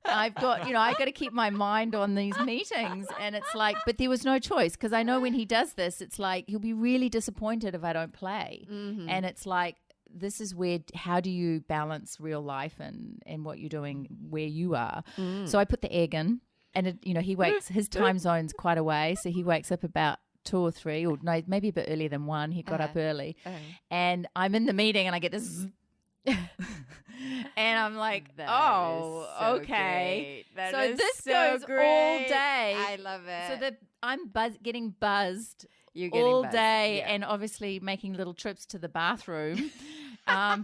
I've got, I got to keep my mind on these meetings. And it's like, but there was no choice, because I know when he does this, it's like, he'll be really disappointed if I don't play. And it's like, this is where, how do you balance real life and what you're doing where you are? So I put the egg in, and he wakes, his time zone's quite away. So he wakes up about 2 or 3, or no, maybe a bit earlier than 1. He got up early, and I'm in the meeting, and I get this and I'm like, okay. So this goes all day. I love it. So I'm getting buzzed You're getting all buzzed. day, Yeah. and obviously making little trips to the bathroom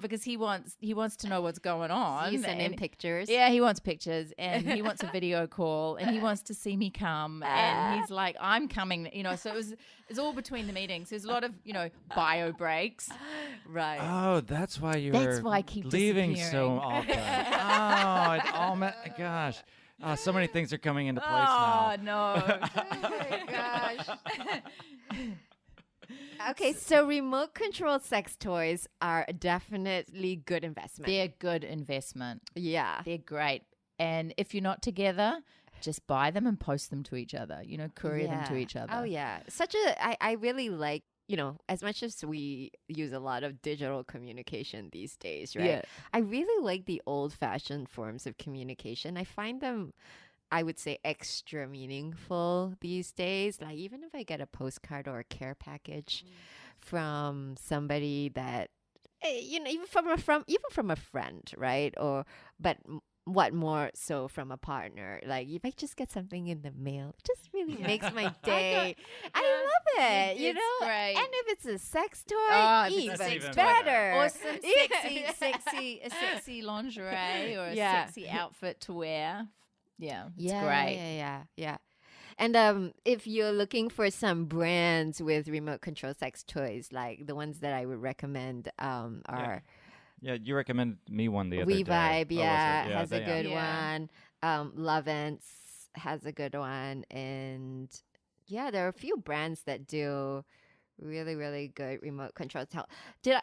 because he wants to know what's going on. You send him pictures. Yeah, he wants pictures, and he wants a video call, and he wants to see me come, and he's like, I'm coming, So it's all between the meetings. There's a lot of bio breaks. Right. Oh, that's why That's why I keep leaving so disappearing. often. Gosh. So many things are coming into place now. Oh no. Oh my gosh. Okay, so remote control sex toys are definitely good investment. They're good investment. Yeah. They're great. And if you're not together, just buy them and post them to each other, courier them to each other. Oh, yeah. I really like, as much as we use a lot of digital communication these days, right? Yeah. I really like the old-fashioned forms of communication. I find them, I would say, extra meaningful these days. Like, even if I get a postcard or a care package from somebody that, even from a friend, right? But what more so from a partner? Like, if I just get something in the mail, it just really makes my day. I love it, It's great. And if it's a sex toy, if it's a even sex better. Or some sexy lingerie or a sexy outfit to wear. Yeah, it's great. Yeah. And if you're looking for some brands with remote control sex toys, like the ones that I would recommend are Yeah, you recommended me one the other day. Revive, Oh, was it? has a good Yeah. one. Lovence has a good one. And yeah, there are a few brands that do really, really good remote control. Did I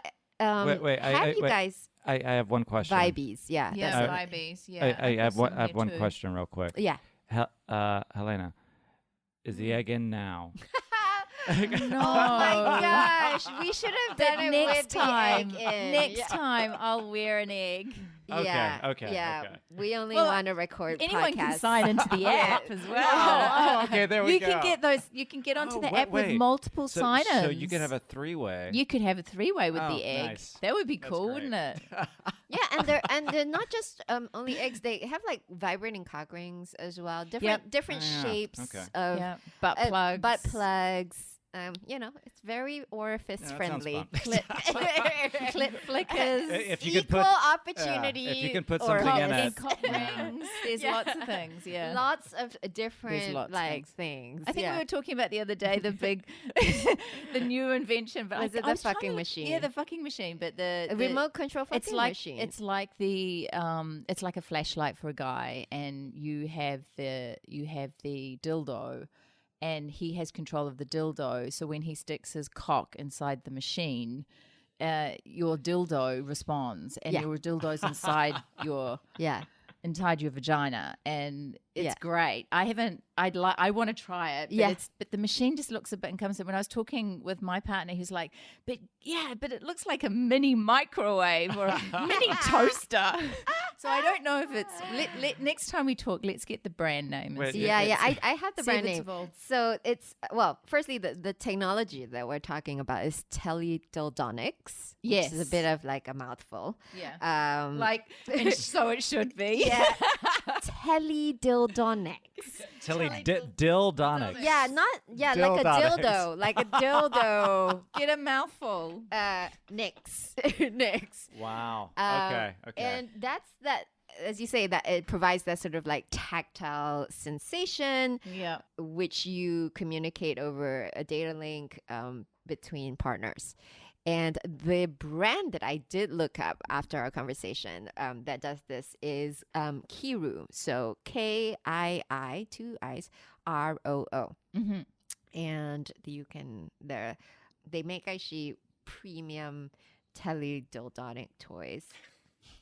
Wait, have you wait. guys I have one question. Vibes? Yeah. Yeah, that's Uh, Vibes. Yeah, I have got one, some I have here one too. question real quick. Yeah. Helena, is the egg in now? No. Oh my gosh, we should have But done it next with time, the egg in. next time I'll wear an egg. Okay, Yeah, okay, yeah. okay. We only Well, want to record Anyone can podcasts. sign into the app as well. Oh, okay, there we you go. can get those. You can get onto Oh, the wait, app with wait. multiple So sign-ins. So you could have a three-way. You could have a three-way with Oh, the egg. nice. That would be That's cool, great. wouldn't it? Yeah, and they're not just only eggs. They have like vibrating cock rings as well. Different Oh, yeah. shapes Okay. of Yeah, butt plugs. Butt plugs. It's very orifice Yeah, that friendly. sounds Clit flickers. If you could Equal put opportunity. if you can put or something in and it. cock rings. There's Yeah. lots of things. Yeah. Lots of different lots of like things. things. I think yeah. we were talking about the other day the big, the new invention. But Was it I the was trying fucking to- machine? Yeah, the fucking machine. But a the remote control fucking it's like machine. it's like it's like a flashlight for a guy, and you have the dildo, and he has control of the dildo. So when he sticks his cock inside the machine, your dildo responds, and Yeah. your dildo's inside yeah. inside your vagina, and it's Yeah. great. I want to try it, but Yeah. but the machine just looks a bit uncomfortable. When I was talking with my partner, he's like, but it looks like a mini microwave or a mini toaster. So I don't know if it's next time we talk, let's get the brand name. and Wait, see Yeah, if yeah. it's- I have the see if brand it's name. evolved. So it's firstly the technology that we're talking about is teledildonics. Yes. Which is a bit of like a mouthful. Yeah. And So it should be. yeah. Teledildonics. Dildonics. Yeah, like a Dildonics. dildo. Like a dildo. Get a mouthful. Nix. Nix. Wow. Um, Okay. And that's that, as you say, that it provides that sort of like tactile sensation, Yeah. which you communicate over a data link between partners. And the brand that I did look up after our conversation that does this is Kiiroo. So KII, two I's, ROO. Mm-hmm. And they make actually premium teledildonic toys.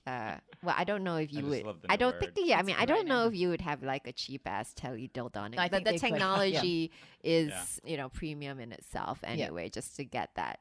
Well, I don't know if you just would. love the I don't think. word. Yeah, I It's mean, a I don't great know name. if you would have like a cheap ass teledildonic. I But think the they could, yeah. technology is, premium in itself anyway. Just to get that,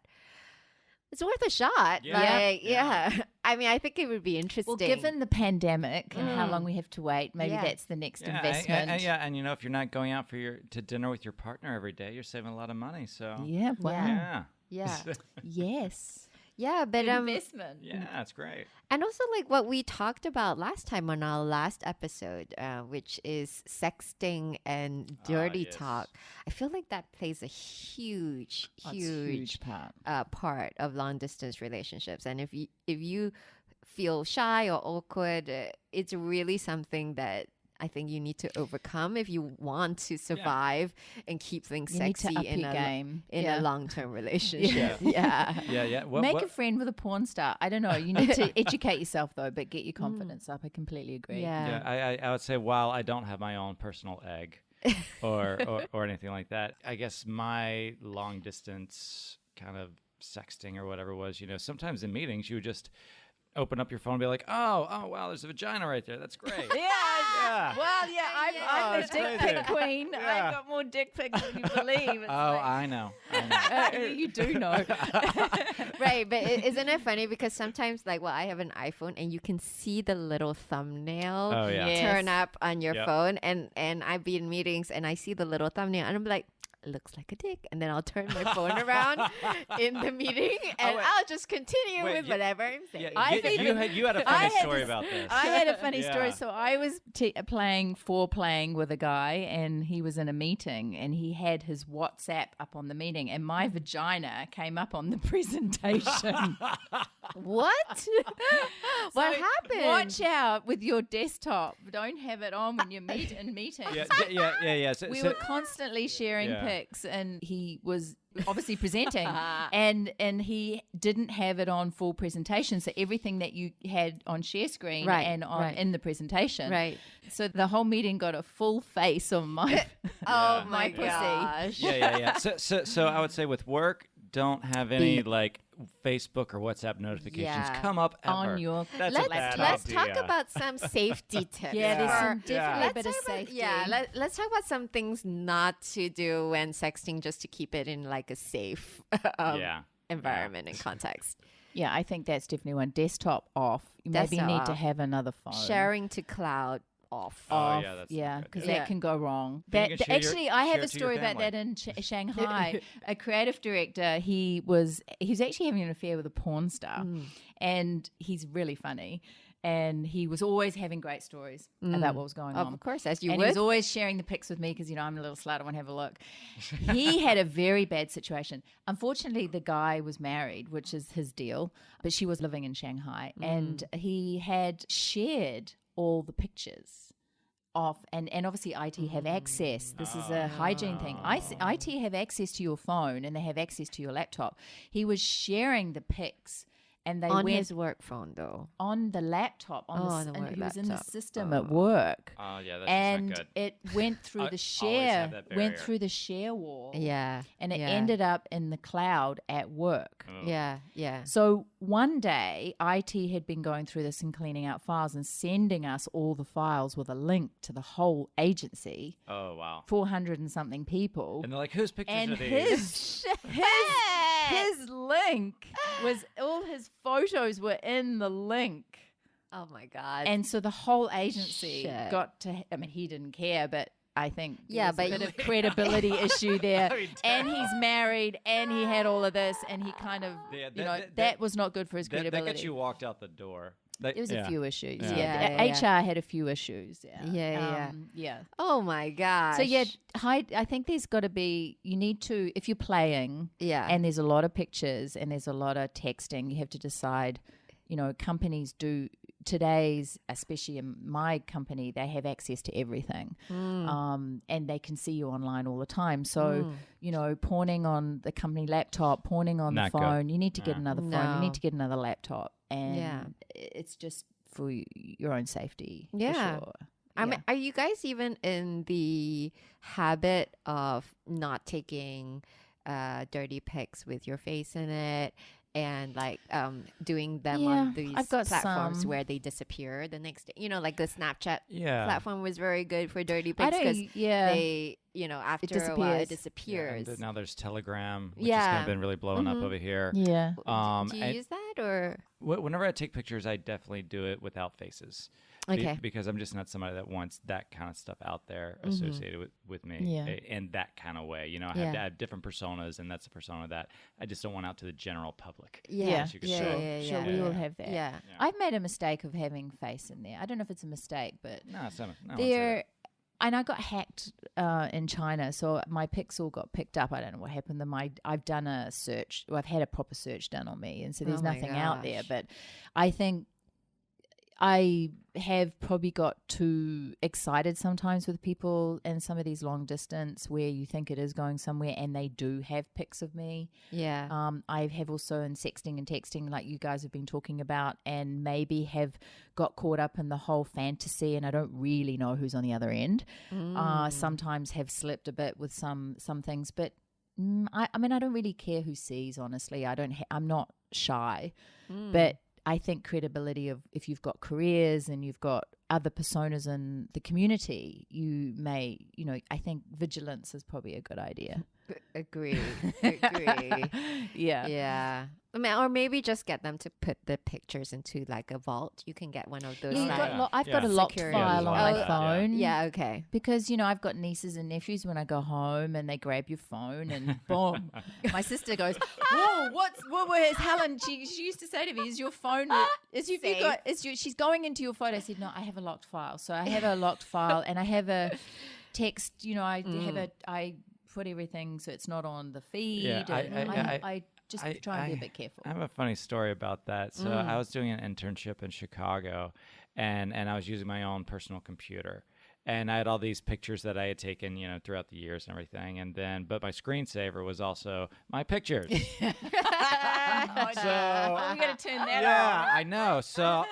it's worth a shot. Yeah. Like, Yeah. yeah. I mean, I think it would be interesting. Well, given the pandemic and how Mm. long we have to wait, maybe Yeah. that's the next Yeah, investment. and if you're not going out to dinner with your partner every day, you're saving a lot of money. So Yeah, wow. yeah, yeah, Yes. yeah, but Investment. yeah, that's great. and also like what we talked about last time on our last episode, which is sexting and dirty yes. talk. I feel like that plays a huge, Oh, it's a huge part. part of long distance relationships. And if you feel shy or awkward, it's really something that I think you need to overcome if you want to survive and keep things You need sexy to up in your a game. in Yeah. a long term relationship. Yeah. Yeah. Make a friend with a porn star. I don't know. You need to educate yourself though, but get your confidence up. I completely agree. Yeah. Yeah, I would say while I don't have my own personal egg, or anything like that. I guess my long distance kind of sexting or whatever was, sometimes in meetings you would just open up your phone and be like, oh, wow, there's a vagina right there. That's great. Yeah. Well, yeah, I'm the dick pic queen. Yeah. I've got more dick pics than you believe. It's I know. you do know. Right, but isn't it funny because sometimes I have an iPhone and you can see the little thumbnail turn up on your phone, and I've been in meetings and I see the little thumbnail and I'm like, looks like a dick, and then I'll turn my phone around in the meeting and I'll just continue with whatever I'm saying. You had a funny story about this. I had a funny story. So I was playing with a guy, and he was in a meeting, and he had his WhatsApp up on the meeting, and my vagina came up on the presentation. What? What happened? Watch out with your desktop. Don't have it on when you meet in meetings. Yeah. We were constantly sharing pics, and he was obviously presenting, and he didn't have it on full presentation. So everything that you had on share screen and on in the presentation. Right. So the whole meeting got a full face on my my pussy. Yeah. So I would say with work, don't have any Facebook or WhatsApp notifications come up ever. On your. Let's talk about some safety tips. Yeah, there's some definitely a bit of safety. safety. Let's talk about some things not to do when sexting, just to keep it in a safe environment and context. Yeah, I think that's definitely one. Desktop off. You maybe need to have another phone. Sharing to cloud off. Oh, yeah, because that can go wrong. Actually, I have a story about that in Shanghai. A creative director, he was actually having an affair with a porn star, and he's really funny. And he was always having great stories about what was going on. Of course, as you would. would. He was always sharing the pics with me because, I'm a little slut. I want to have a look. He had a very bad situation. Unfortunately, the guy was married, which is his deal, but she was living in Shanghai. And he had shared all the pictures off, and obviously IT have access. This is a hygiene thing. IT have access to your phone, and they have access to your laptop. He was sharing the pics. And they went his work phone, though. On the laptop. The work he was in the laptop. system at work. Oh, yeah, that's and not good. it went through the share wall. Yeah. And it ended up in the cloud at work. Oh. Yeah. So one day, IT had been going through this and cleaning out files and sending us all the files with a link to the whole agency. Oh, wow. 400 and something people. And they're like, whose pictures and are these? his link was, all his photos were in the link. Oh my God. And so the whole agency got to, he didn't care, but I think there's a bit of credibility issue there. And he's married, and he had all of this, and he kind of, that was not good for his credibility. That gets you walked out the door. There was a few issues. Yeah. HR had a few issues. Yeah. Oh my gosh. So I think there's got to be, you need to, if you're playing and there's a lot of pictures and there's a lot of texting, you have to decide, companies do today's, especially in my company, they have access to everything. And they can see you online all the time. So, porning on the company laptop, porning on the phone, you need to get another phone, you need to get another laptop. And it's just for your own safety. Yeah. For sure. I mean, are you guys even in the habit of not taking dirty pics with your face in it? And doing them on these platforms where they disappear the next day. Like the Snapchat platform was very good for dirty pics because they, after a while it disappears. Yeah, and now there's Telegram, which has kind of been really blowing up over here. Yeah. Do you use that or? Whenever I take pictures, I definitely do it without faces. Okay. Because I'm just not somebody that wants that kind of stuff out there associated with me in that kind of way. I have different personas, and that's a persona that I just don't want out to the general public. Yeah. Sure. We all have that. Yeah. I've made a mistake of having face in there. I don't know if it's a mistake, but and I got hacked in China, so my pics all got picked up. I don't know what happened. I've done a search. I've had a proper search done on me, and so there's nothing out there. But I think I have probably got too excited sometimes with people in some of these long distance where you think it is going somewhere and they do have pics of me. Yeah. I have also in sexting and texting, like you guys have been talking about, and maybe have got caught up in the whole fantasy and I don't really know who's on the other end. Sometimes have slipped a bit with some things, but I mean, I don't really care who sees, honestly. I'm not shy, but I think credibility of if you've got careers and you've got other personas in the community, you may, I think vigilance is probably a good idea. Agree. Yeah. Yeah. I mean, or maybe just get them to put the pictures into like a vault. You can get one of those. I've got a locked security. file on my phone. Yeah, okay. Because, I've got nieces and nephews when I go home and they grab your phone and boom. My sister goes, whoa, where's Helen? She used to say to me, is your phone, she's going into your phone. I said, no, I have a locked file. So I have a locked file and I have a text, I put everything so it's not on the feed. Yeah, I just try and be a bit careful. I have a funny story about that. So I was doing an internship in Chicago, and I was using my own personal computer. And I had all these pictures that I had taken, throughout the years and everything. But my screensaver was also my pictures. So we got to turn that yeah, on. I know. So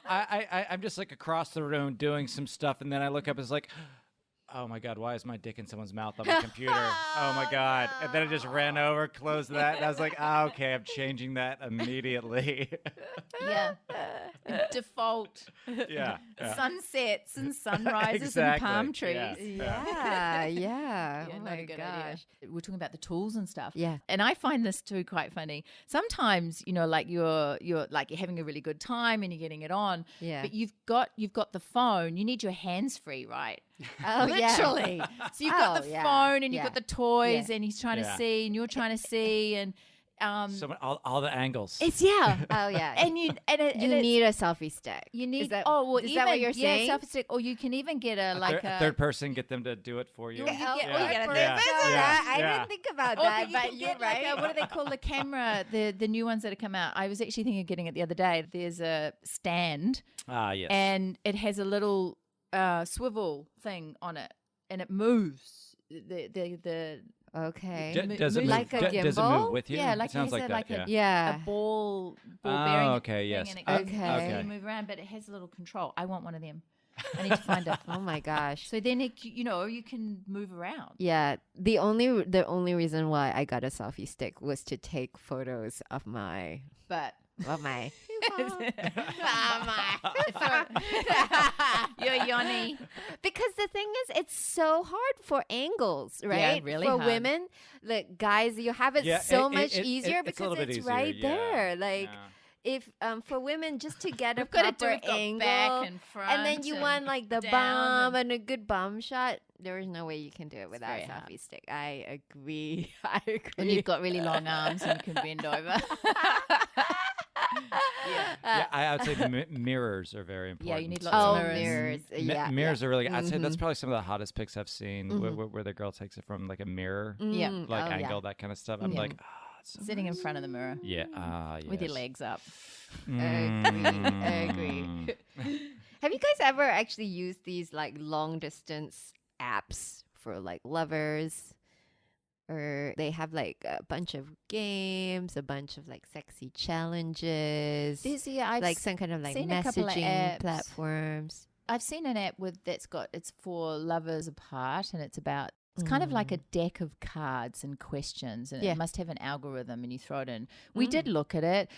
I'm just like across the room doing some stuff, and then I look up, it's like, oh my God, why is my dick in someone's mouth on my computer? Oh my God. And then I just ran over, closed that, and I was like, okay, I'm changing that immediately. Yeah. Default. Yeah. Sunsets and sunrises Exactly. and palm trees. Yeah. Oh my gosh. gosh. We're talking about the tools and stuff. Yeah. And I find this too quite funny. Sometimes, like you're like you're having a really good time and you're getting it on. Yeah. But you've got the phone. You need your hands free, right? Oh, Literally. Yeah. So you've got the phone and you've got the toys Yeah. and he's trying to see and you're trying to see and So all the angles. it's Oh yeah. and you need a selfie stick. you need Is that, is is that what you're saying? selfie stick, or you can even get a third person, get them to do it for you. You get- Oh, you get a yeah. Yeah. I Yeah. didn't think about Or that, you but can you're get right. like what do they call the camera? The new ones that have come out. I was actually thinking of getting it the other day. There's a stand, Yes. and it has a little swivel thing on it, and it moves. The Okay. Does it move? Like a Does it gimbal? move with you? Yeah, like it sounds it like has that. like a- yeah. a ball Oh, bearing okay, thing, yes. and it goes, Okay. so you move around, but it has a little control. I want one of them. I need to find it. Oh my gosh. So then you can move around. Yeah, the only reason why I got a selfie stick was to take photos of my But you're Yoni. because the thing is, it's so hard for angles, right? really for hard. women, like guys, you have it Yeah, so much easier it's a because little bit it's easier, right yeah, there. Like yeah. if for women, just to get a We've gotta do- proper we've got angle, back and front then you and want like the down bum and- and a good bum shot. There is no way you can do it without a very hard. selfie stick. I agree. I agree. And you've got really long arms and you can bend over. Yeah, I would say mirrors are very important. Yeah, you need lots Oh, of mirrors. mirrors. Yeah, mirrors are really good. I'd say that's Mhm. probably some of the hottest pics I've seen where the girl takes it from like a mirror, Yeah. like Oh, yeah. angle, that kind of stuff. I'm Yeah. like, it's so Sitting in front of the mirror yeah, with your yes. legs up. I agree. Have you guys ever actually used these like long distance apps for like lovers? Or they have like a bunch of games, a bunch of like sexy challenges, I've like some kind of like seen a couple of messaging apps. platforms. I've seen an app it's for lovers apart, and it's kind of like a deck of cards and questions, and Yeah. it must have an algorithm, and you throw it in. We did look at it.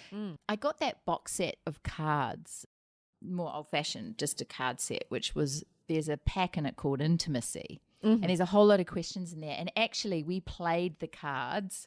I got that box set of cards, more old fashioned, just a card set, there's a pack in it called Intimacy. And there's a whole lot of questions in there. And actually, we played the cards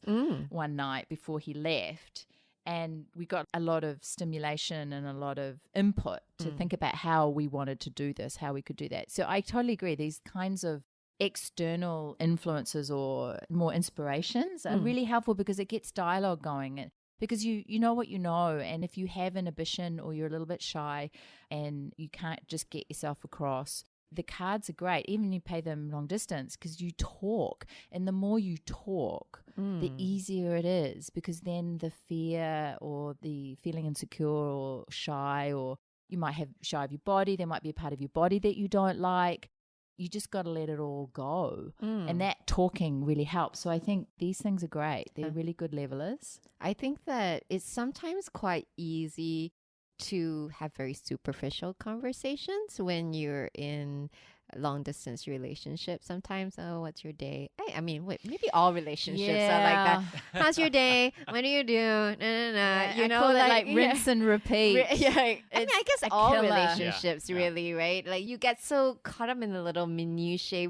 one night before he left. And we got a lot of stimulation and a lot of input to think about how we wanted to do this, how we could do that. So I totally agree. These kinds of external influences or more inspirations are really helpful because it gets dialogue going. Because you know what you know. And if you have inhibition or you're a little bit shy and you can't just get yourself across, the cards are great, even if you pay them long distance, because you talk. And the more you talk, the easier it is, because then the fear or the feeling insecure or shy or, You might have shy of your body. There might be a part of your body that you don't like. You just got to let it all go. And that talking really helps. So I think these things are great. They're really good levelers. I think that it's sometimes quite easy to have very superficial conversations when you're in long distance relationship. Sometimes, oh, what's your day? I mean, wait, maybe all relationships are like that. How's your day? What do you do? You know, call like rinse and repeat. I mean, I guess all killer. relationships really, right? Like you get so caught up in the little minutiae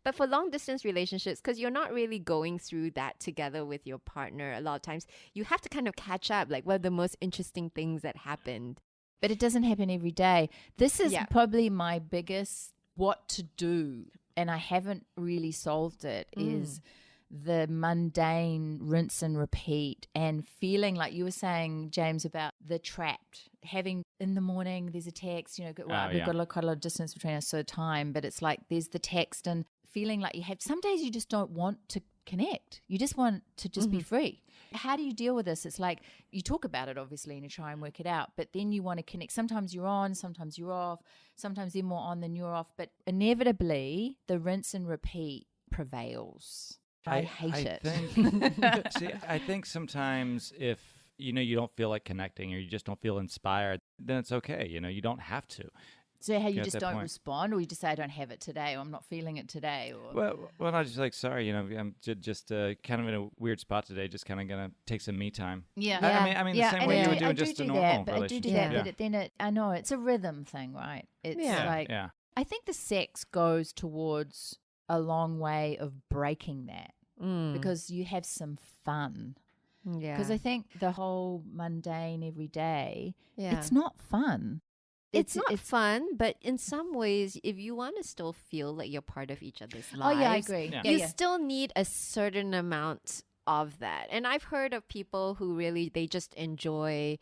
but for long distance relationships, because you're not really going through that together with your partner, a lot of times you have to kind of catch up. Like, what are the most interesting things that happened? But it doesn't happen every day. This is probably my biggest what to do, and I haven't really solved it, is the mundane rinse and repeat, and feeling like you were saying, James, about the trapped, having in the morning there's a text, we've got quite a lot of distance between us, so time, but it's like there's the text, and feeling like you have, some days you just don't want to connect. You just want to just be free. How do you deal with this? It's like you talk about it, obviously, and you try and work it out, but then you want to connect. Sometimes you're on, sometimes you're off, sometimes they're more on than you're off, but inevitably the rinse and repeat prevails. I hate it. I think sometimes if you don't feel like connecting or you just don't feel inspired, then it's okay. You don't have to. So how you just don't respond, or you just say, I don't have it today, or I'm not feeling it today? Or Well, I was just like, sorry, I'm just kind of in a weird spot today, just kind of going to take some me time. Yeah. I mean the same way you would do just a normal relationship. I do that, but then I know it's a rhythm thing, right? It's I think the sex goes towards a long way of breaking that because you have some fun. Yeah. Because I think the whole mundane everyday, it's not fun. It's not fun, but in some ways, if you want to still feel like you're part of each other's lives, I agree. Yeah. You still need a certain amount of that. And I've heard of people who really, they just enjoy...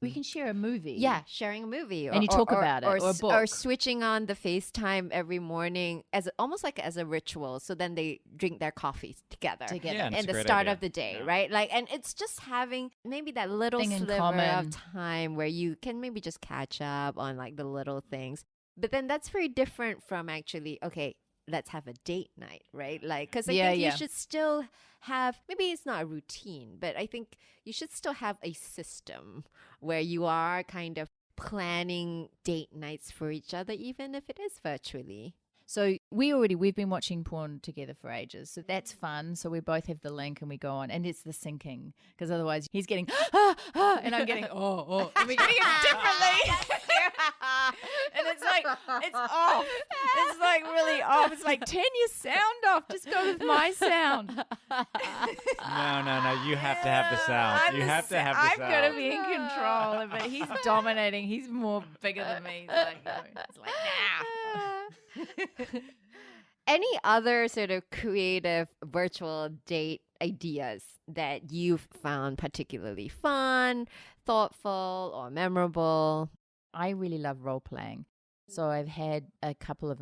We can share a movie. Yeah, sharing a movie. And you talk about it, or a book. Or switching on the FaceTime every morning as almost like as a ritual. So then they drink their coffee together. Yeah, at the start of the day, right? Like, and it's just having maybe that little sliver of time where you can maybe just catch up on like the little things. But then that's very different from actually, okay, let's have a date night, right? Like, because I think you should still have, maybe it's not a routine, but I think you should still have a system where you are kind of planning date nights for each other, even if it is virtually. So we've been watching porn together for ages. So that's fun. So we both have the link and we go on, and it's the syncing, because otherwise he's getting, and I'm getting, and we're getting it differently. And it's like, it's off. It's like really off. It's like, turn your sound off. Just go with my sound. No. You have to have the sound. You have to have the sound. I've got to be in control. But he's dominating. He's more bigger than me. It's like, nah. Any other sort of creative virtual date ideas that you've found particularly fun, thoughtful, or memorable? I really love role playing. So I've had a couple of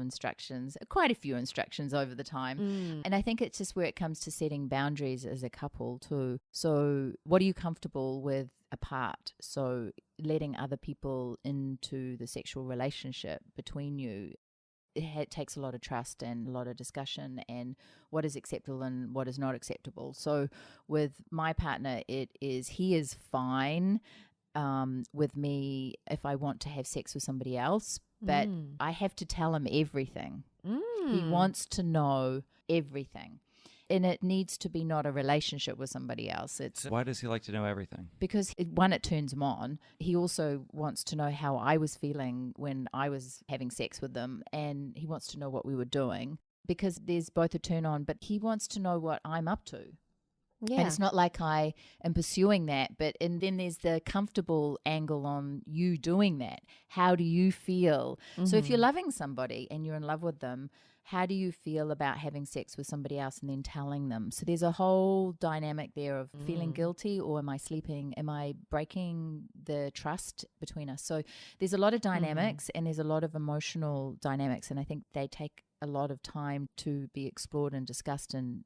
quite a few instructions over the time. And I think it's just where it comes to setting boundaries as a couple too. So what are you comfortable with apart? So letting other people into the sexual relationship between you, it takes a lot of trust and a lot of discussion, and what is acceptable and what is not acceptable. So with my partner, he is fine with me if I want to have sex with somebody else, but I have to tell him everything. He wants to know everything. And it needs to be not a relationship with somebody else. Why does he like to know everything? Because it turns him on. He also wants to know how I was feeling when I was having sex with them, and he wants to know what we were doing, because there's both a turn on, but he wants to know what I'm up to. Yeah. And it's not like I am pursuing that, and then there's the comfortable angle on you doing that. How do you feel? So if you're loving somebody and you're in love with them, how do you feel about having sex with somebody else and then telling them? So there's a whole dynamic there of feeling guilty, or am I sleeping? Am I breaking the trust between us? So there's a lot of dynamics and there's a lot of emotional dynamics, and I think they take a lot of time to be explored and discussed, and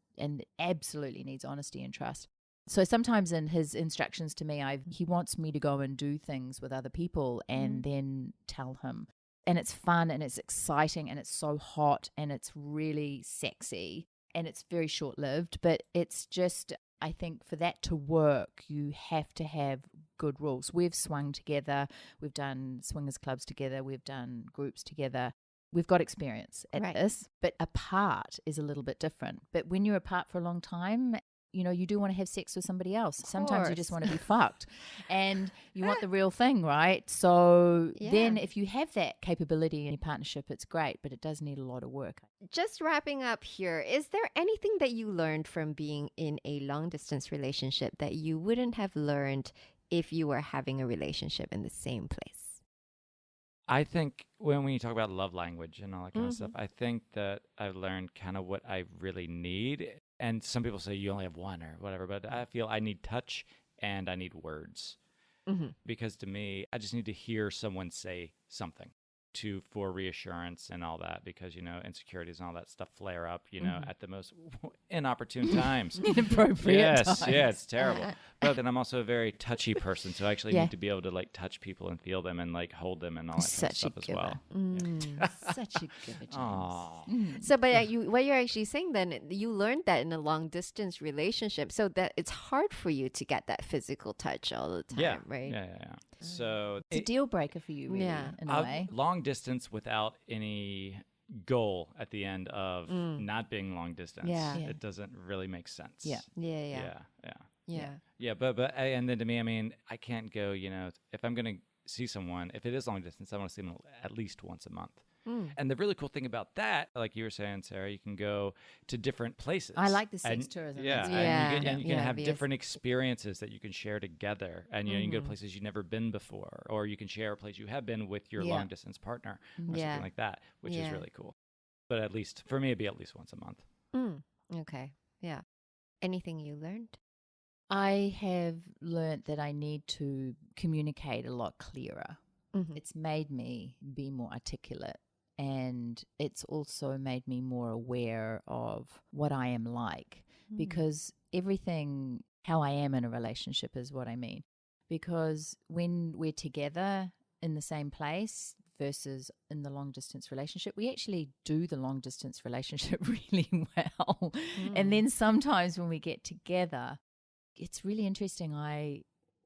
absolutely needs honesty and trust. So sometimes in his instructions to me, he wants me to go and do things with other people and then tell him. And it's fun and it's exciting and it's so hot and it's really sexy and it's very short-lived. But it's just, I think for that to work, you have to have good rules. We've swung together. We've done swingers clubs together. We've done groups together. We've got experience at this, but apart is a little bit different. But when you're apart for a long time, you know, you do want to have sex with somebody else. Sometimes you just want to be fucked and you want the real thing, right? So then if you have that capability in your partnership, it's great, but it does need a lot of work. Just wrapping up here, is there anything that you learned from being in a long distance relationship that you wouldn't have learned if you were having a relationship in the same place? I think when you talk about love language and all that kind of stuff, I think that I've learned kind of what I really need. And some people say you only have one or whatever, but I feel I need touch and I need words. Because to me, I just need to hear someone say something for reassurance and all that, because, you know, insecurities and all that stuff flare up, you know, at the most inopportune times. Inappropriate times. Yeah, it's terrible. But then I'm also a very touchy person, so I actually need to be able to like touch people and feel them and like hold them and all that kind of stuff as well. Such a giver, James. So, but what you're actually saying then, you learned that in a long distance relationship, so that it's hard for you to get that physical touch all the time, right? Yeah. So it's a deal breaker for you, really, in a way. Long distance without any goal at the end of not being long distance, it doesn't really make sense. Yeah. But and then to me, I mean, I can't go, you know, if I'm going to see someone, if it is long distance, I want to see them at least once a month. And the really cool thing about that, like you were saying, Sarah, you can go to different places. I like the sex tourism. And you can have different experiences that you can share together. And you know, you can go to places you've never been before, or you can share a place you have been with your long distance partner or something like that, which is really cool. But at least, for me, it'd be at least once a month. Okay. Yeah. Anything you learned? I have learned that I need to communicate a lot clearer. It's made me be more articulate. And it's also made me more aware of what I am like, because everything, how I am in a relationship is what I mean. Because when we're together in the same place versus in the long distance relationship, we actually do the long distance relationship really well. And then sometimes when we get together, it's really interesting. I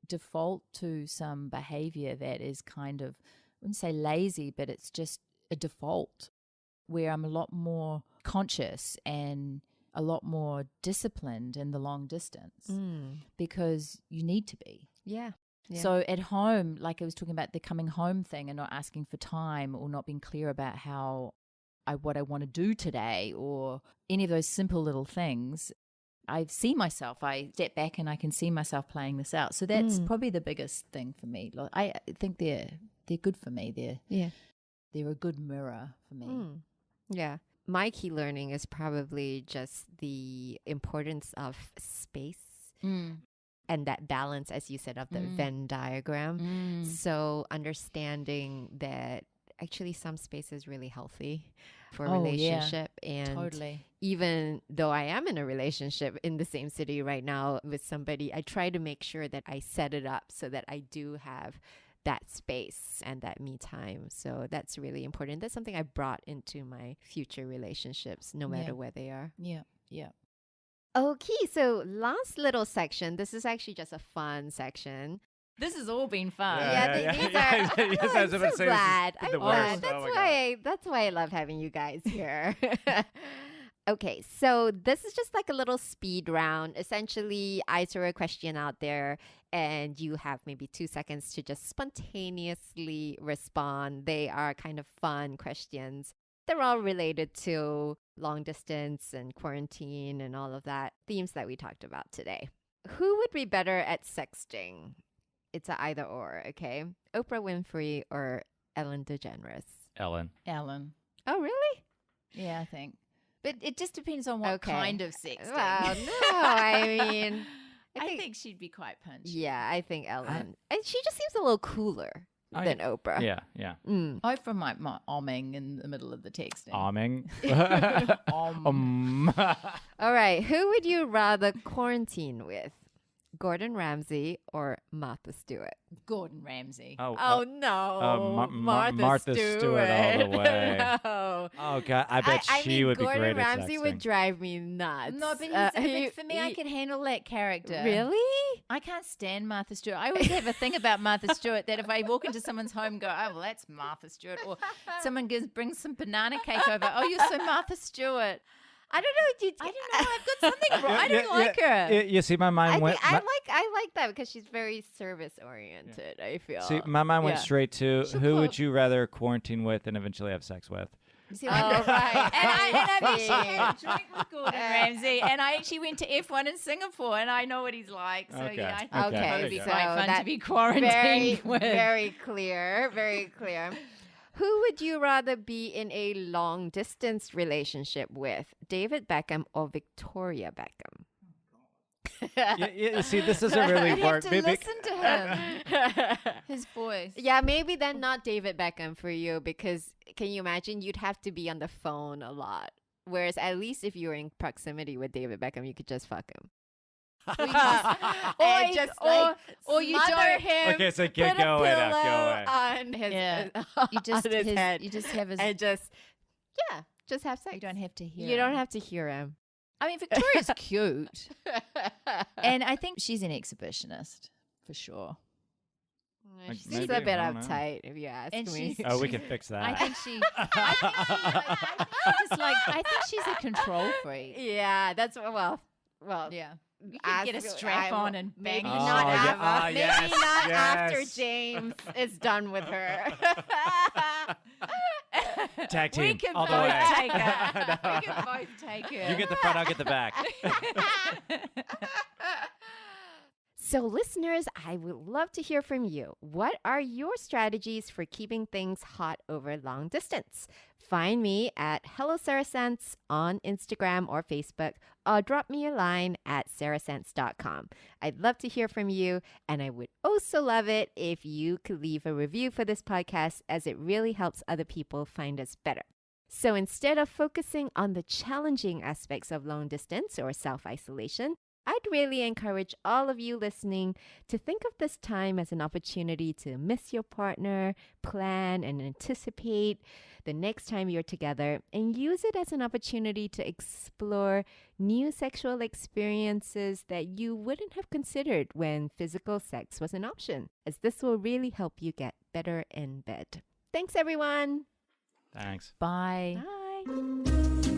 default to some behavior that is kind of, I wouldn't say lazy, but it's just a default, where I'm a lot more conscious and a lot more disciplined in the long distance, because you need to be. Yeah. So at home, like I was talking about the coming home thing and not asking for time or not being clear about what I want to do today or any of those simple little things, I see myself, I step back and I can see myself playing this out. So that's probably the biggest thing for me. I think they're good for me. They're a good mirror for me. Yeah. My key learning is probably just the importance of space and that balance, as you said, of the Venn diagram. So understanding that actually some space is really healthy for a relationship. And even though I am in a relationship in the same city right now with somebody, I try to make sure that I set it up so that I do have that space and that me time. So that's really important. That's something I brought into my future relationships, no matter where they are. Yeah. Okay, so last little section. This is actually just a fun section. This has all been fun. These are. I'm so glad. I'm glad. That's why I love having you guys here. Okay, so this is just like a little speed round. Essentially, I throw a question out there and you have maybe 2 seconds to just spontaneously respond. They are kind of fun questions. They're all related to long distance and quarantine and all of that themes that we talked about today. Who would be better at sexting? It's an either or, okay? Oprah Winfrey or Ellen DeGeneres? Ellen. Oh, really? Yeah, I think. But it just depends on what kind of sexting. Well, no, I mean... I think she'd be quite punchy. Yeah, I think Ellen. And she just seems a little cooler than Oprah. Yeah. Oprah might omming in the middle of the texting. Omming? All right, who would you rather quarantine with? Gordon Ramsay or Martha Stewart? Gordon Ramsay. Oh no, Martha Stewart all the way. No. Oh god, I bet she would Gordon be great Ramsay at would sexting. drive me nuts. No, but, but for me, I can handle that character. Really? I can't stand Martha Stewart. I always have a thing about Martha Stewart that if I walk into someone's home and go, oh, well, that's Martha Stewart, or someone brings some banana cake over, oh, you're so Martha Stewart. I don't know. I don't know. I've got something wrong. I don't like her. You see, my mind went. I like that because she's very service oriented. I feel. See, my mind went Yeah. straight to She'll who cook. would you rather quarantine with and eventually have sex with? See, Oh, like- right. And I've I see. actually had a drink with Gordon Ramsay, and I actually went to F1 in Singapore, and I know what he's like. So Okay. yeah, I think Okay. it would be So quite fun to that be quarantined Very, with. very clear. Very clear. Who would you rather be in a long distance relationship with, David Beckham or Victoria Beckham? You see, this is a really You'd have hard. to listen to him, his voice. Yeah, maybe then not David Beckham for you because can you imagine you'd have to be on the phone a lot. Whereas at least if you were in proximity with David Beckham, you could just fuck him. And just like or you smother don't- him. Okay, so put go a away now, go pillow away. on his, Yeah. You just on his head you just have his. and just just have sex. You don't have to hear. You don't him. have to hear him. I mean, Victoria's cute, and I think she's an exhibitionist for sure. She's maybe, a bit I don't know. uptight, if you ask And me. she's- Oh, we can fix that. I think she. I think she's a control freak. Yeah, that's well. Yeah, you I could get a feel- strap I- on and maybe bang. Oh, not yeah. after. Ah, Maybe yes, not after yes. James is done with her. Tag team We can all both the way. take her. No. We can both take her. You get the front, I'll get the back. So, listeners, I would love to hear from you. What are your strategies for keeping things hot over long distance? Find me at Hello Sarah Sense on Instagram or Facebook, or drop me a line at sarahsense.com. I'd love to hear from you, and I would also love it if you could leave a review for this podcast, as it really helps other people find us better. So instead of focusing on the challenging aspects of long distance or self-isolation, I'd really encourage all of you listening to think of this time as an opportunity to miss your partner, plan and anticipate the next time you're together, and use it as an opportunity to explore new sexual experiences that you wouldn't have considered when physical sex was an option, as this will really help you get better in bed. Thanks, everyone. Thanks. Bye. Bye.